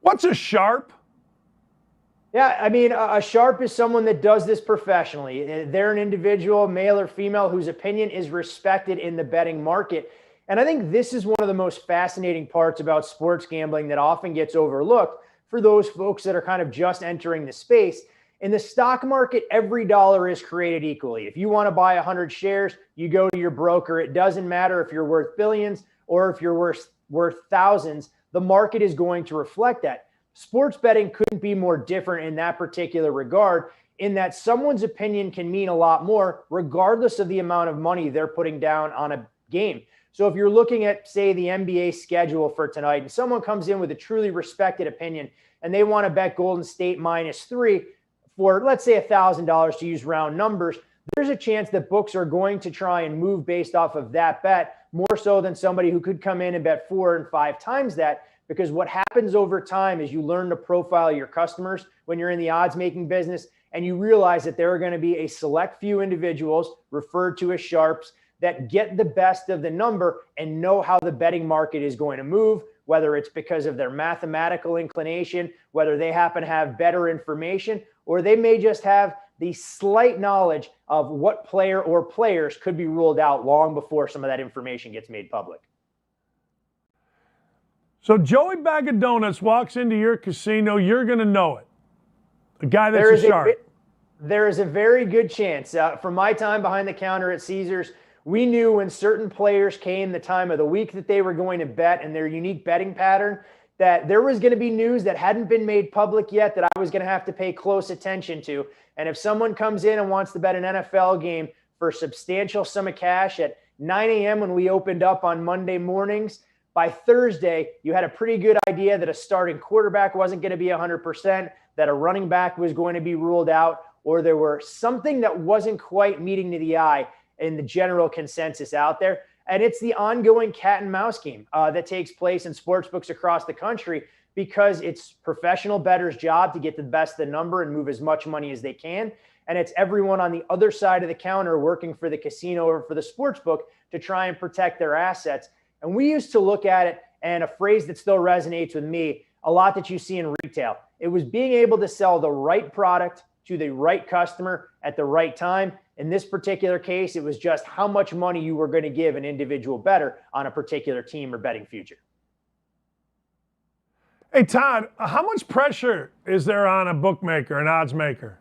What's a sharp? Yeah, I mean, a sharp is someone that does this professionally. They're an individual, male or female, whose opinion is respected in the betting market. And I think this is one of the most fascinating parts about sports gambling that often gets overlooked for those folks that are kind of just entering the space. In the stock market, every dollar is created equally. If you want to buy 100 shares, you go to your broker. It doesn't matter if you're worth billions or if you're worth thousands. The market is going to reflect that. Sports betting couldn't be more different in that particular regard, in that someone's opinion can mean a lot more regardless of the amount of money they're putting down on a game. So if you're looking at, say, the NBA schedule for tonight, and someone comes in with a truly respected opinion and they want to bet Golden State -3 for, let's say, $1,000 to use round numbers, there's a chance that books are going to try and move based off of that bet more so than somebody who could come in and bet 4 and 5 times that. Because what happens over time is you learn to profile your customers when you're in the odds making business, and you realize that there are going to be a select few individuals referred to as sharps that get the best of the number and know how the betting market is going to move, whether it's because of their mathematical inclination, whether they happen to have better information, or they may just have the slight knowledge of what player or players could be ruled out long before some of that information gets made public. So Joey Bag of Donuts walks into your casino, you're going to know it. A guy that's a sharp. There is a very good chance. From my time behind the counter at Caesars, we knew when certain players came, the time of the week that they were going to bet and their unique betting pattern. that there was going to be news that hadn't been made public yet that I was going to have to pay close attention to. And if someone comes in and wants to bet an NFL game for a substantial sum of cash at 9 a.m. when we opened up on Monday mornings, by Thursday, you had a pretty good idea that a starting quarterback wasn't going to be 100%, that a running back was going to be ruled out, or there were something that wasn't quite meeting to the eye in the general consensus out there. And it's the ongoing cat and mouse game that takes place in sportsbooks across the country, because it's professional bettors' job to get the best of the number and move as much money as they can. And it's everyone on the other side of the counter working for the casino or for the sportsbook to try and protect their assets. And we used to look at it, and a phrase that still resonates with me a lot that you see in retail. It was being able to sell the right product to the right customer at the right time. In this particular case, it was just how much money you were going to give an individual bettor on a particular team or betting future. Hey, Todd, how much pressure is there on a bookmaker, an odds maker?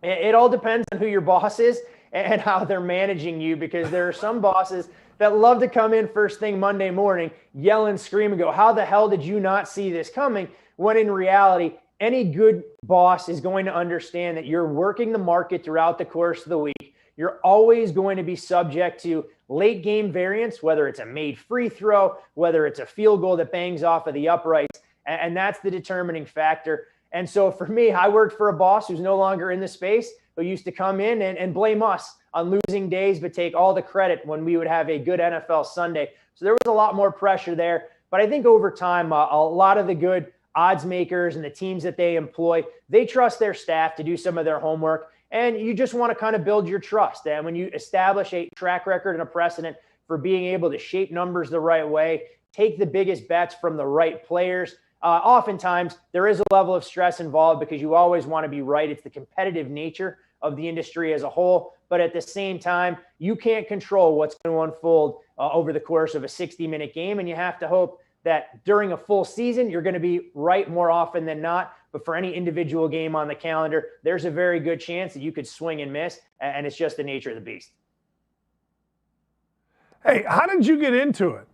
It all depends on who your boss is and how they're managing you, because there are some bosses that love to come in first thing Monday morning, yell and scream and go, how the hell did you not see this coming? When in reality, any good boss is going to understand that you're working the market throughout the course of the week. You're always going to be subject to late game variance, whether it's a made free throw, whether it's a field goal that bangs off of the uprights, and that's the determining factor. And so for me, I worked for a boss who's no longer in the space, who used to come in and blame us on losing days, but take all the credit when we would have a good NFL Sunday. So there was a lot more pressure there. But I think over time, a lot of the good odds makers and the teams that they employ, they trust their staff to do some of their homework. And you just want to kind of build your trust. And when you establish a track record and a precedent for being able to shape numbers the right way, take the biggest bets from the right players, oftentimes there is a level of stress involved because you always want to be right. It's the competitive nature of the industry as a whole. But at the same time, you can't control what's going to unfold over the course of a 60-minute game. And you have to hope that during a full season, you're going to be right more often than not. But for any individual game on the calendar, there's a very good chance that you could swing and miss. And it's just the nature of the beast. Hey, how did you get into it?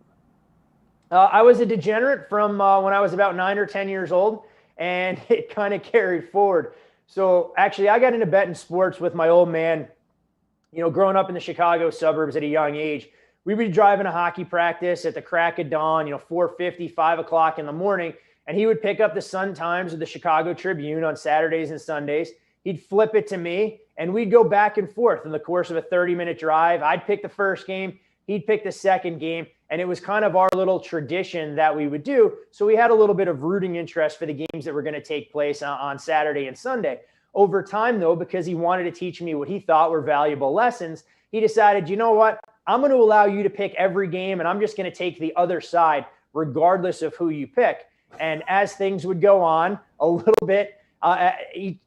I was a degenerate from when I was about 9 or 10 years old, and it kind of carried forward. So actually, I got into betting sports with my old man. You know, growing up in the Chicago suburbs at a young age, we would be driving to hockey practice at the crack of dawn, 4:50, 5 o'clock in the morning, and he would pick up the Sun-Times or the Chicago Tribune on Saturdays and Sundays. He'd flip it to me, and we'd go back and forth in the course of a 30-minute drive. I'd pick the first game, he'd pick the second game, and it was kind of our little tradition that we would do. So we had a little bit of rooting interest for the games that were going to take place on Saturday and Sunday. Over time, though, because he wanted to teach me what he thought were valuable lessons, he decided, you know what? I'm going to allow you to pick every game, and I'm just going to take the other side regardless of who you pick. And as things would go on a little bit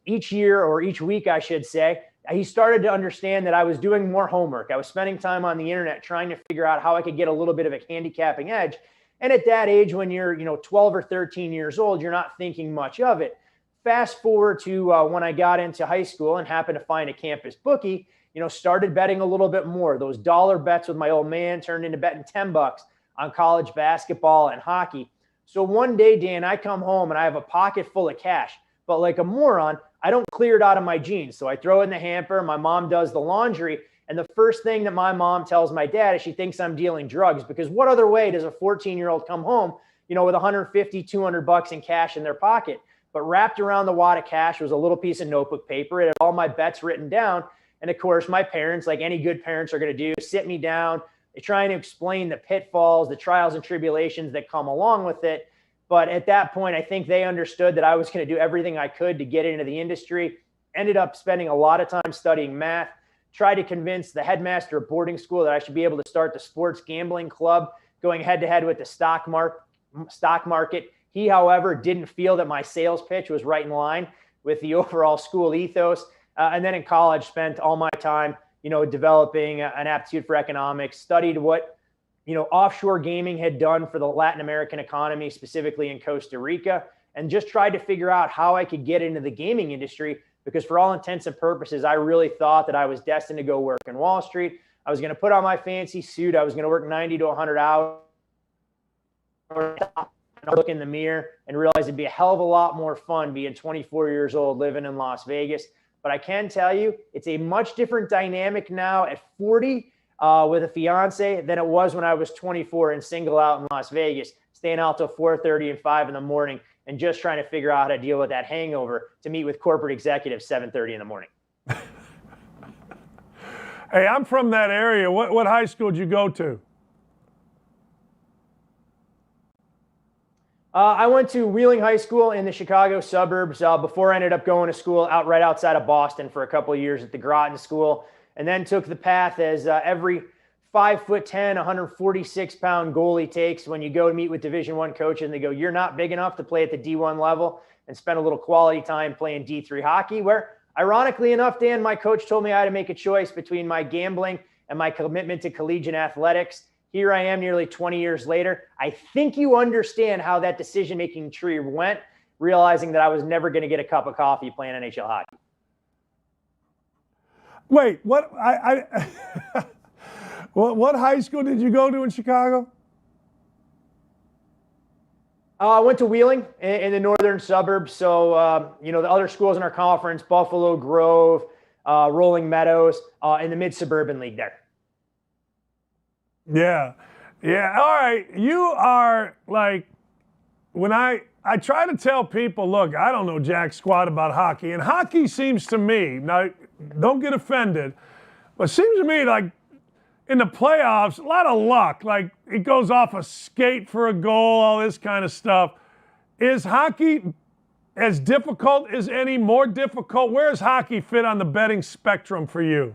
each year, or each week, I should say, he started to understand that I was doing more homework. I was spending time on the internet trying to figure out how I could get a little bit of a handicapping edge. And at that age, when you're 12 or 13 years old, you're not thinking much of it. Fast forward to when I got into high school and happened to find a campus bookie, started betting a little bit more. Those dollar bets with my old man turned into betting $10 on college basketball and hockey. So one day, Dan, I come home and I have a pocket full of cash, but like a moron, I don't clear it out of my jeans. So I throw it in the hamper. My mom does the laundry. And the first thing that my mom tells my dad is she thinks I'm dealing drugs, because what other way does a 14-year-old come home, with $150, $200 in cash in their pocket? But wrapped around the wad of cash was a little piece of notebook paper. It had all my bets written down. And of course, my parents, like any good parents are going to do, sit me down. They try to explain the pitfalls, the trials and tribulations that come along with it. But at that point, I think they understood that I was going to do everything I could to get into the industry. Ended up spending a lot of time studying math. Tried to convince the headmaster of boarding school that I should be able to start the sports gambling club, going head-to-head with the stock market. He, however, didn't feel that my sales pitch was right in line with the overall school ethos. And then in college, spent all my time, developing an aptitude for economics, studied what, offshore gaming had done for the Latin American economy, specifically in Costa Rica, and just tried to figure out how I could get into the gaming industry, because for all intents and purposes, I really thought that I was destined to go work in Wall Street. I was going to put on my fancy suit. I was going to work 90 to 100 hours. I'll look in the mirror and realize it'd be a hell of a lot more fun being 24 years old living in Las Vegas. But I can tell you, it's a much different dynamic now at 40 with a fiance than it was when I was 24 and single out in Las Vegas, staying out till 4:30 and 5 in the morning and just trying to figure out how to deal with that hangover to meet with corporate executives 7:30 in the morning. Hey, I'm from that area. What high school did you go to? I went to Wheeling High School in the Chicago suburbs before I ended up going to school right outside of Boston for a couple of years at the Groton School, and then took the path as every 5'10", 146-pound goalie takes when you go to meet with Division I coaches and they go, "You're not big enough to play at the D1 level," and spend a little quality time playing D3 hockey, where ironically enough, Dan, my coach told me I had to make a choice between my gambling and my commitment to collegiate athletics. Here I am nearly 20 years later. I think you understand how that decision-making tree went, realizing that I was never going to get a cup of coffee playing NHL hockey. Wait, what? What high school did you go to in Chicago? I went to Wheeling in the northern suburbs. So, the other schools in our conference, Buffalo Grove, Rolling Meadows, in the mid-suburban league there. Yeah. All right. You are like, when I try to tell people, look, I don't know jack squat about hockey. And hockey seems to me, now don't get offended, but it seems to me like in the playoffs, a lot of luck. Like it goes off a skate for a goal, all this kind of stuff. Is hockey as difficult as any, more difficult? Where does hockey fit on the betting spectrum for you?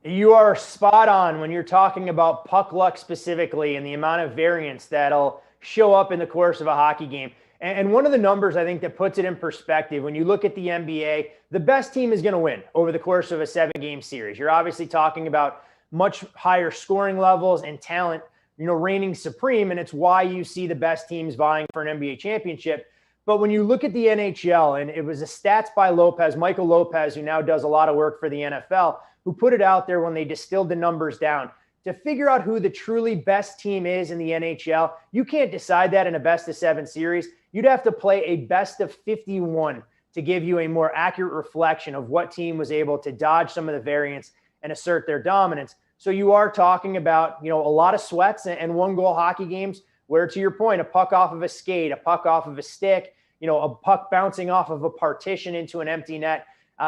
You are spot on when you're talking about puck luck specifically and the amount of variance that'll show up in the course of a hockey game. And one of the numbers I think that puts it in perspective, when you look at the NBA, the best team is going to win over the course of a 7-game series. You're obviously talking about much higher scoring levels and talent, reigning supreme, and it's why you see the best teams vying for an NBA championship. But when you look at the NHL, and it was a stats by Michael Lopez, who now does a lot of work for the NFL, who put it out there when they distilled the numbers down to figure out who the truly best team is in the NHL. You can't decide that in a best-of-7 series. You'd have to play a best-of-51 to give you a more accurate reflection of what team was able to dodge some of the variance and assert their dominance. So you are talking about, a lot of sweats and one-goal hockey games where, to your point, a puck off of a skate, a puck off of a stick, a puck bouncing off of a partition into an empty net.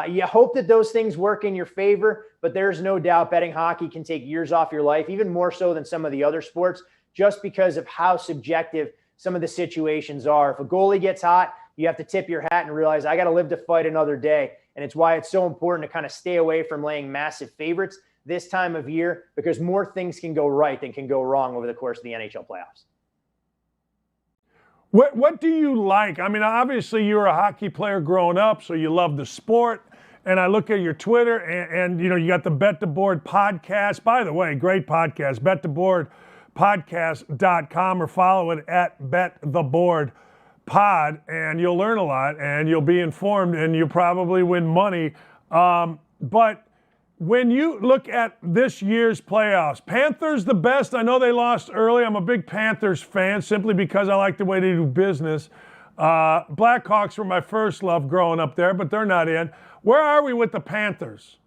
You hope that those things work in your favor, but there's no doubt betting hockey can take years off your life, even more so than some of the other sports, just because of how subjective some of the situations are. If a goalie gets hot, you have to tip your hat and realize I got to live to fight another day. And it's why it's so important to kind of stay away from laying massive favorites this time of year, because more things can go right than can go wrong over the course of the NHL playoffs. What do you like? I mean, obviously you were a hockey player growing up, so you love the sport. And I look at your Twitter and you got the Bet the Board podcast. By the way, great podcast, bettheboardpodcast.com, or follow it at bettheboardpod, and you'll learn a lot and you'll be informed and you'll probably win money. But when you look at this year's playoffs, Panthers the best. I know they lost early. I'm a big Panthers fan simply because I like the way they do business. Blackhawks were my first love growing up there, but they're not in. Where are we with the Panthers?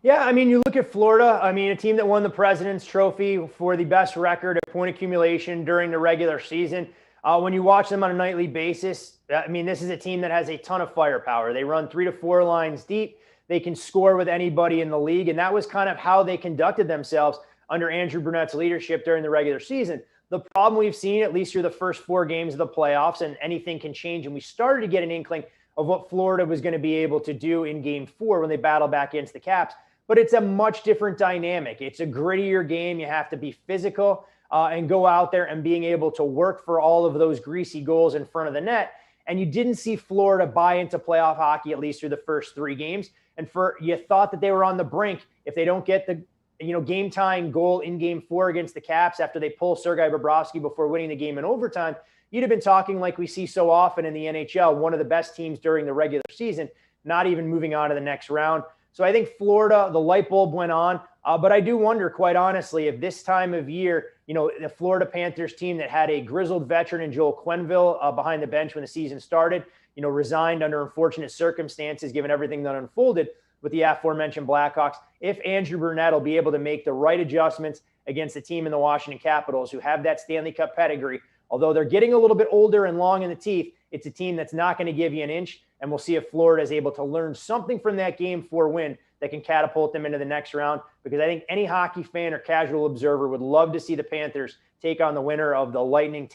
Yeah, I mean, you look at Florida, a team that won the President's Trophy for the best record of point accumulation during the regular season. When you watch them on a nightly basis, this is a team that has a ton of firepower. They run 3 to 4 lines deep. They can score with anybody in the league, and that was kind of how they conducted themselves under Andrew Brunette's leadership during the regular season. The problem we've seen, at least through the first 4 games of the playoffs, and anything can change, and we started to get an inkling of what Florida was going to be able to do in Game 4 when they battle back against the Caps, but it's a much different dynamic. It's a grittier game. You have to be physical and go out there and being able to work for all of those greasy goals in front of the net, and you didn't see Florida buy into playoff hockey, at least through the first 3 games. And you thought that they were on the brink if they don't get the game-tying goal in Game 4 against the Caps after they pull Sergei Bobrovsky before winning the game in overtime. You'd have been talking like we see so often in the NHL, one of the best teams during the regular season, not even moving on to the next round. So I think Florida, the light bulb went on. But I do wonder, quite honestly, if this time of year, the Florida Panthers team that had a grizzled veteran in Joel Quenneville behind the bench when the season started, resigned under unfortunate circumstances given everything that unfolded with the aforementioned Blackhawks, if Andrew Burnett will be able to make the right adjustments against the team in the Washington Capitals who have that Stanley Cup pedigree. Although they're getting a little bit older and long in the teeth, it's a team that's not going to give you an inch. And we'll see if Florida is able to learn something from that Game 4 win that can catapult them into the next round. Because I think any hockey fan or casual observer would love to see the Panthers take on the winner of the Lightning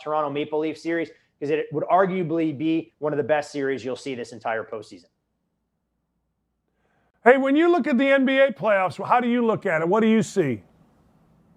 Toronto Maple Leaf series, because it would arguably be one of the best series you'll see this entire postseason. Hey, when you look at the NBA playoffs, how do you look at it? What do you see?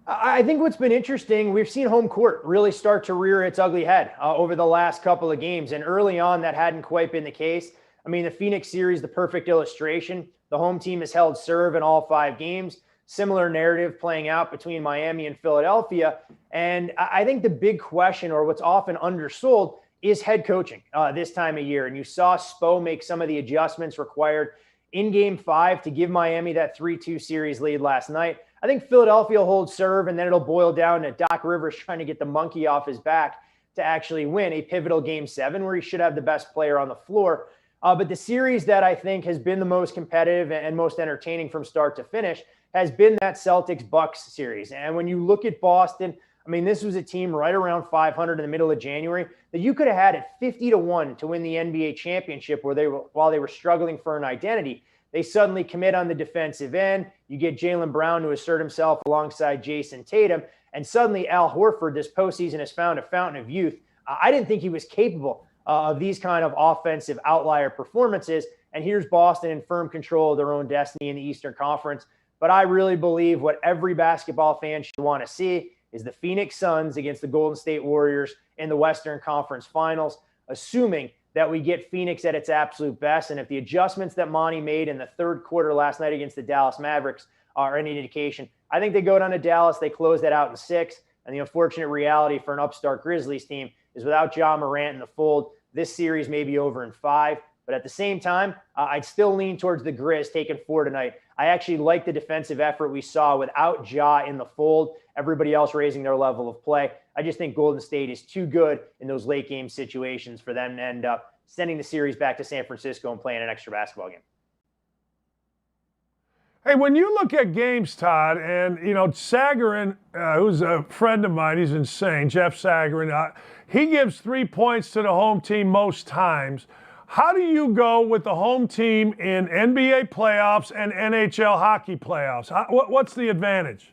I think what's been interesting, we've seen home court really start to rear its ugly head over the last couple of games. And early on, that hadn't quite been the case. I mean, the Phoenix series, the perfect illustration. The home team has held serve in all 5 games. Similar narrative playing out between Miami and Philadelphia. And I think the big question, or what's often undersold, is head coaching this time of year. And you saw Spo make some of the adjustments required in Game 5 to give Miami that 3-2 series lead last night. I think Philadelphia will hold serve, and then it'll boil down to Doc Rivers trying to get the monkey off his back to actually win a pivotal Game 7 where he should have the best player on the floor. But the series that I think has been the most competitive and most entertaining from start to finish has been that Celtics-Bucks series. And when you look at Boston, I mean, this was a team right around 500 in the middle of January that you could have had at 50-1 to win the NBA championship while they were struggling for an identity. They suddenly commit on the defensive end. You get Jaylen Brown to assert himself alongside Jason Tatum. And suddenly Al Horford this postseason has found a fountain of youth. I didn't think he was capable of these kind of offensive outlier performances. And here's Boston in firm control of their own destiny in the Eastern Conference. But I really believe what every basketball fan should want to see is the Phoenix Suns against the Golden State Warriors in the Western Conference Finals, assuming that we get Phoenix at its absolute best. And if the adjustments that Monty made in the third quarter last night against the Dallas Mavericks are any indication, I think they go down to Dallas, they close that out in 6. And the unfortunate reality for an upstart Grizzlies team is without Ja Morant in the fold, this series may be over in 5. But at the same time, I'd still lean towards the Grizz taking 4 tonight. I actually like the defensive effort we saw without Ja in the fold, everybody else raising their level of play. I just think Golden State is too good in those late game situations for them to end up sending the series back to San Francisco and playing an extra basketball game. Hey, when you look at games, Todd, and, Sagarin, who's a friend of mine, he's insane, Jeff Sagarin, he gives 3 points to the home team most times. How do you go with the home team in NBA playoffs and NHL hockey playoffs? What's the advantage?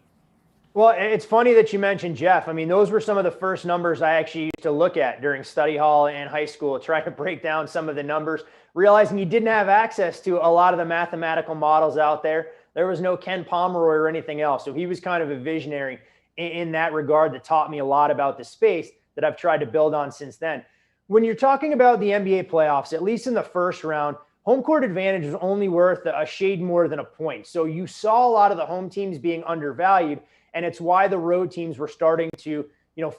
Well, it's funny that you mentioned Jeff. I mean, those were some of the first numbers I actually used to look at during study hall and high school, trying to break down some of the numbers, realizing you didn't have access to a lot of the mathematical models out there. There was no Ken Pomeroy or anything else. So he was kind of a visionary in that regard that taught me a lot about the space that I've tried to build on since then. When you're talking about the NBA playoffs, at least in the first round, home court advantage is only worth a shade more than a point. So you saw a lot of the home teams being undervalued, and it's why the road teams were starting to,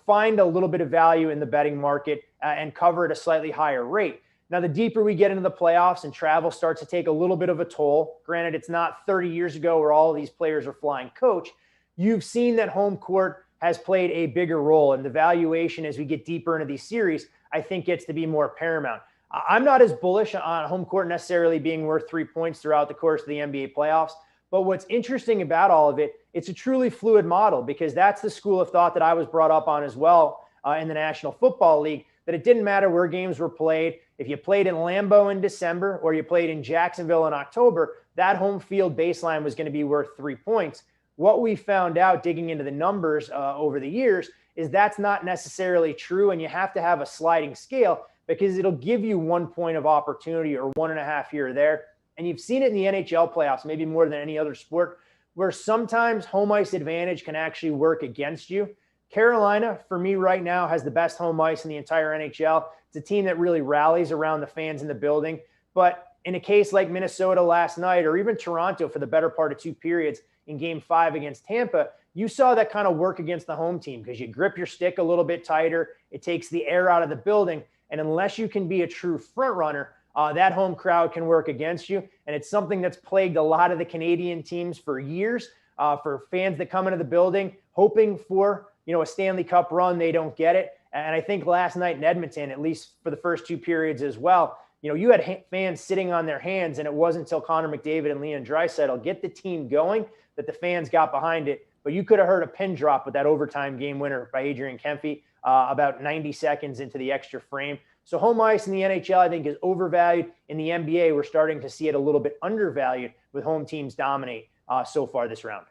find a little bit of value in the betting market and cover at a slightly higher rate. Now, the deeper we get into the playoffs and travel starts to take a little bit of a toll, granted, it's not 30 years ago where all of these players are flying coach, you've seen that home court has played a bigger role, and the valuation as we get deeper into these series, I think gets to be more paramount. I'm not as bullish on home court necessarily being worth 3 points throughout the course of the NBA playoffs. But what's interesting about all of it, it's a truly fluid model, because that's the school of thought that I was brought up on as well in the National Football League, that it didn't matter where games were played. If you played in Lambo in December or you played in Jacksonville in October, that home field baseline was going to be worth 3 points. What we found out digging into the numbers over the years is that's not necessarily true, and you have to have a sliding scale because it'll give you 1 point of opportunity or 1.5 here or there. And you've seen it in the NHL playoffs, maybe more than any other sport, where sometimes home ice advantage can actually work against you. Carolina, for me right now, has the best home ice in the entire NHL. It's a team that really rallies around the fans in the building. But in a case like Minnesota last night, or even Toronto for the better part of 2 periods in Game 5 against Tampa, you saw that kind of work against the home team because you grip your stick a little bit tighter. It takes the air out of the building. And unless you can be a true front runner, that home crowd can work against you. And it's something that's plagued a lot of the Canadian teams for years, for fans that come into the building hoping for, a Stanley Cup run. They don't get it. And I think last night in Edmonton, at least for the first two periods as well, you had fans sitting on their hands, and it wasn't until Connor McDavid and Leon Draisaitl get the team going that the fans got behind it. But you could have heard a pin drop with that overtime game winner by Adrian Kempe about 90 seconds into the extra frame. So home ice in the NHL, I think, is overvalued. In the NBA, we're starting to see it a little bit undervalued with home teams dominate so far this round.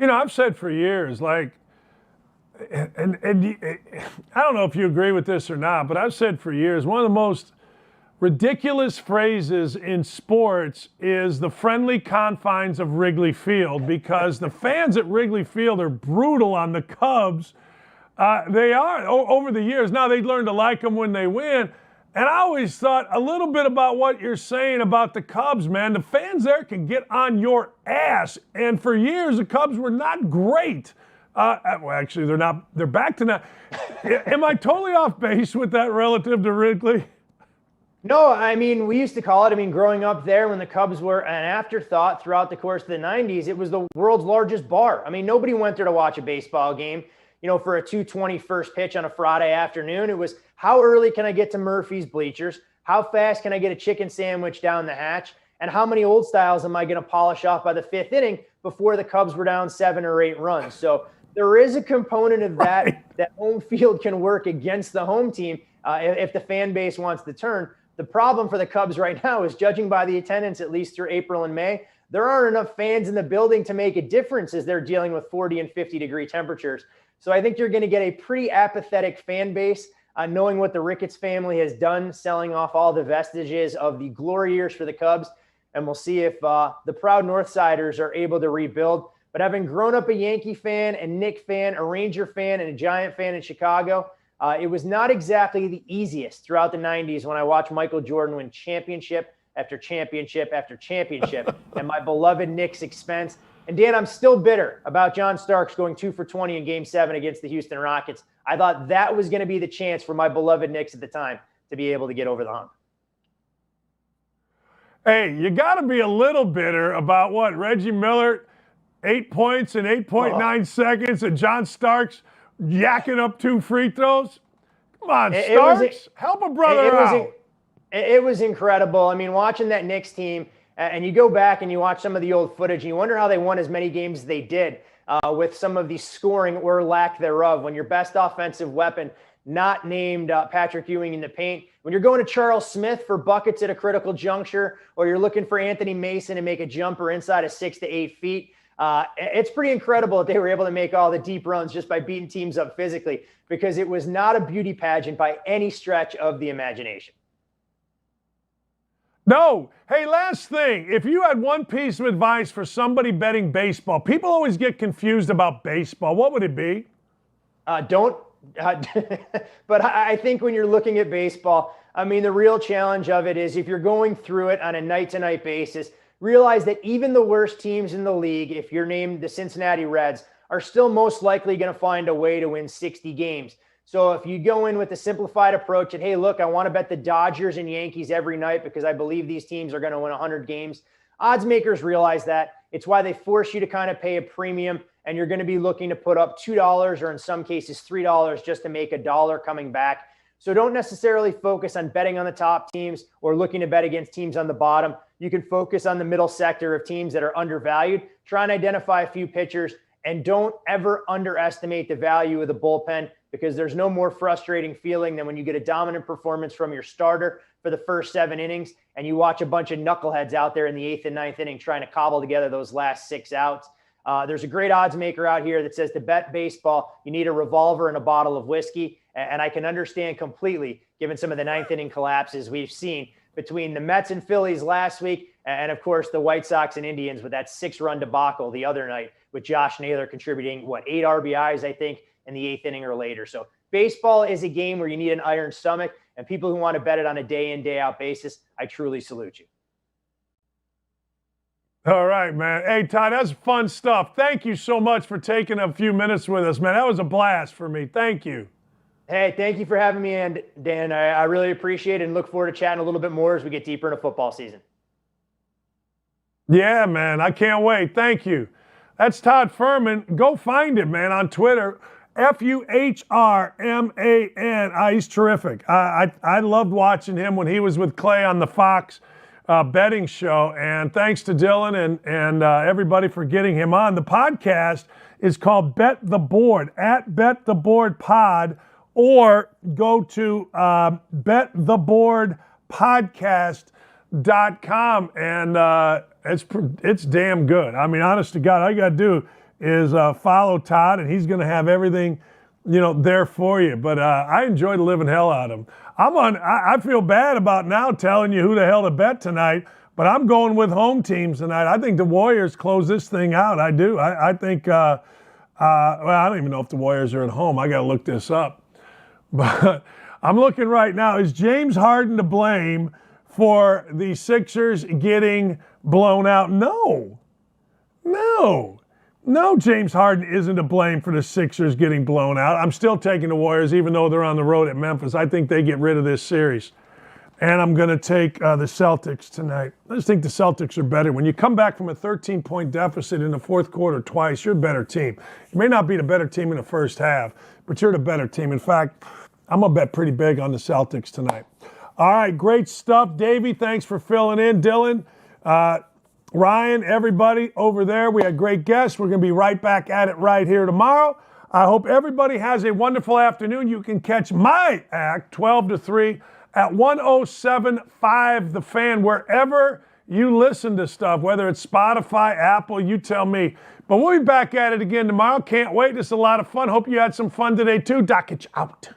I've said for years, and I don't know if you agree with this or not, but I've said for years, one of the most ridiculous phrases in sports is the friendly confines of Wrigley Field, because the fans at Wrigley Field are brutal on the Cubs. They are over the years. Now they learn to like them when they win. And I always thought a little bit about what you're saying about the Cubs, man. The fans there can get on your ass. And for years, the Cubs were not great. Well, actually, they're not. They're back to now. Am I totally off base with that relative to Wrigley? No, I mean, we used to call it, growing up there when the Cubs were an afterthought throughout the course of the 90s, it was the world's largest bar. Nobody went there to watch a baseball game, for a 2:20 first pitch on a Friday afternoon. It was, how early can I get to Murphy's bleachers? How fast can I get a chicken sandwich down the hatch? And how many old styles am I going to polish off by the fifth inning before the Cubs were down 7 or 8 runs? So there is a component of that home field can work against the home team if the fan base wants to turn. The problem for the Cubs right now is, judging by the attendance, at least through April and May, there aren't enough fans in the building to make a difference as they're dealing with 40 and 50-degree temperatures. So I think you're going to get a pretty apathetic fan base, knowing what the Ricketts family has done, selling off all the vestiges of the glory years for the Cubs. And we'll see if the proud Northsiders are able to rebuild. But having grown up a Yankee fan, a Knick fan, a Ranger fan, and a Giant fan in Chicago, it was not exactly the easiest throughout the 90s when I watched Michael Jordan win championship after championship after championship at my beloved Knicks' expense. And Dan, I'm still bitter about John Starks going 2 for 20 in Game 7 against the Houston Rockets. I thought that was going to be the chance for my beloved Knicks at the time to be able to get over the hump. Hey, you got to be a little bitter about what? Reggie Miller, 8 points in 8.9 seconds, and John Starks yakking up 2 free throws? Come on, Starks, help a brother out. It was incredible. Watching that Knicks team, and you go back and you watch some of the old footage, and you wonder how they won as many games as they did with some of the scoring or lack thereof. When your best offensive weapon, not named Patrick Ewing in the paint, when you're going to Charles Smith for buckets at a critical juncture, or you're looking for Anthony Mason to make a jumper inside of 6 to 8 feet, it's pretty incredible that they were able to make all the deep runs just by beating teams up physically, because it was not a beauty pageant by any stretch of the imagination. No. Hey, last thing. If you had one piece of advice for somebody betting baseball, people always get confused about baseball. What would it be? Don't. But I think when you're looking at baseball, the real challenge of it is, if you're going through it on a night-to-night basis, realize that even the worst teams in the league, if you're named the Cincinnati Reds, are still most likely going to find a way to win 60 games. So if you go in with a simplified approach and, hey, look, I want to bet the Dodgers and Yankees every night because I believe these teams are going to win 100 games, odds makers realize that. It's why they force you to kind of pay a premium, and you're going to be looking to put up $2 or in some cases $3 just to make $1 coming back. So don't necessarily focus on betting on the top teams or looking to bet against teams on the bottom. You can focus on the middle sector of teams that are undervalued. Try and identify a few pitchers, and don't ever underestimate the value of the bullpen, because there's no more frustrating feeling than when you get a dominant performance from your starter for the first 7 innings and you watch a bunch of knuckleheads out there in the 8th and 9th inning trying to cobble together those last 6 outs. There's a great odds maker out here that says to bet baseball, you need a revolver and a bottle of whiskey. And I can understand completely, given some of the 9th inning collapses we've seen between the Mets and Phillies last week, and of course the White Sox and Indians with that 6-run debacle the other night with Josh Naylor contributing, 8 RBIs, I think, in the 8th inning or later. So baseball is a game where you need an iron stomach, and people who want to bet it on a day in, day out basis, I truly salute you. All right, man. Hey, Todd, that's fun stuff. Thank you so much for taking a few minutes with us, man. That was a blast for me. Thank you. Hey, thank you for having me in, Dan. I really appreciate it and look forward to chatting a little bit more as we get deeper into football season. Yeah, man, I can't wait. Thank you. That's Todd Fuhrman. Go find him, man, on Twitter. Fuhrman. He's terrific. I loved watching him when he was with Clay on the Fox betting show. And thanks to Dylan and everybody for getting him on. The podcast is called Bet the Board, at Bet the Board Pod, or go to bettheboardpodcast.com, and it's damn good. I mean, honest to God, all you got to do is follow Todd, and he's going to have everything, there for you. But I enjoyed the living hell out of him. I feel bad about now telling you who the hell to bet tonight, but I'm going with home teams tonight. I think the Warriors close this thing out. I do. I think, well, I don't even know if the Warriors are at home. I got to look this up. But I'm looking right now. Is James Harden to blame for the Sixers getting blown out? No, James Harden isn't to blame for the Sixers getting blown out. I'm still taking the Warriors, even though they're on the road at Memphis. I think they get rid of this series. And I'm going to take the Celtics tonight. I just think the Celtics are better. When you come back from a 13-point deficit in the fourth quarter twice, you're a better team. You may not be the better team in the first half, but you're the better team. In fact, I'm going to bet pretty big on the Celtics tonight. All right, great stuff. Davey, thanks for filling in. Dylan, Ryan, everybody over there, we had great guests. We're going to be right back at it right here tomorrow. I hope everybody has a wonderful afternoon. You can catch my act 12 to 3 at 107.5 The Fan, wherever you listen to stuff, whether it's Spotify, Apple, you tell me. But we'll be back at it again tomorrow. Can't wait. This is a lot of fun. Hope you had some fun today, too. Dockage out.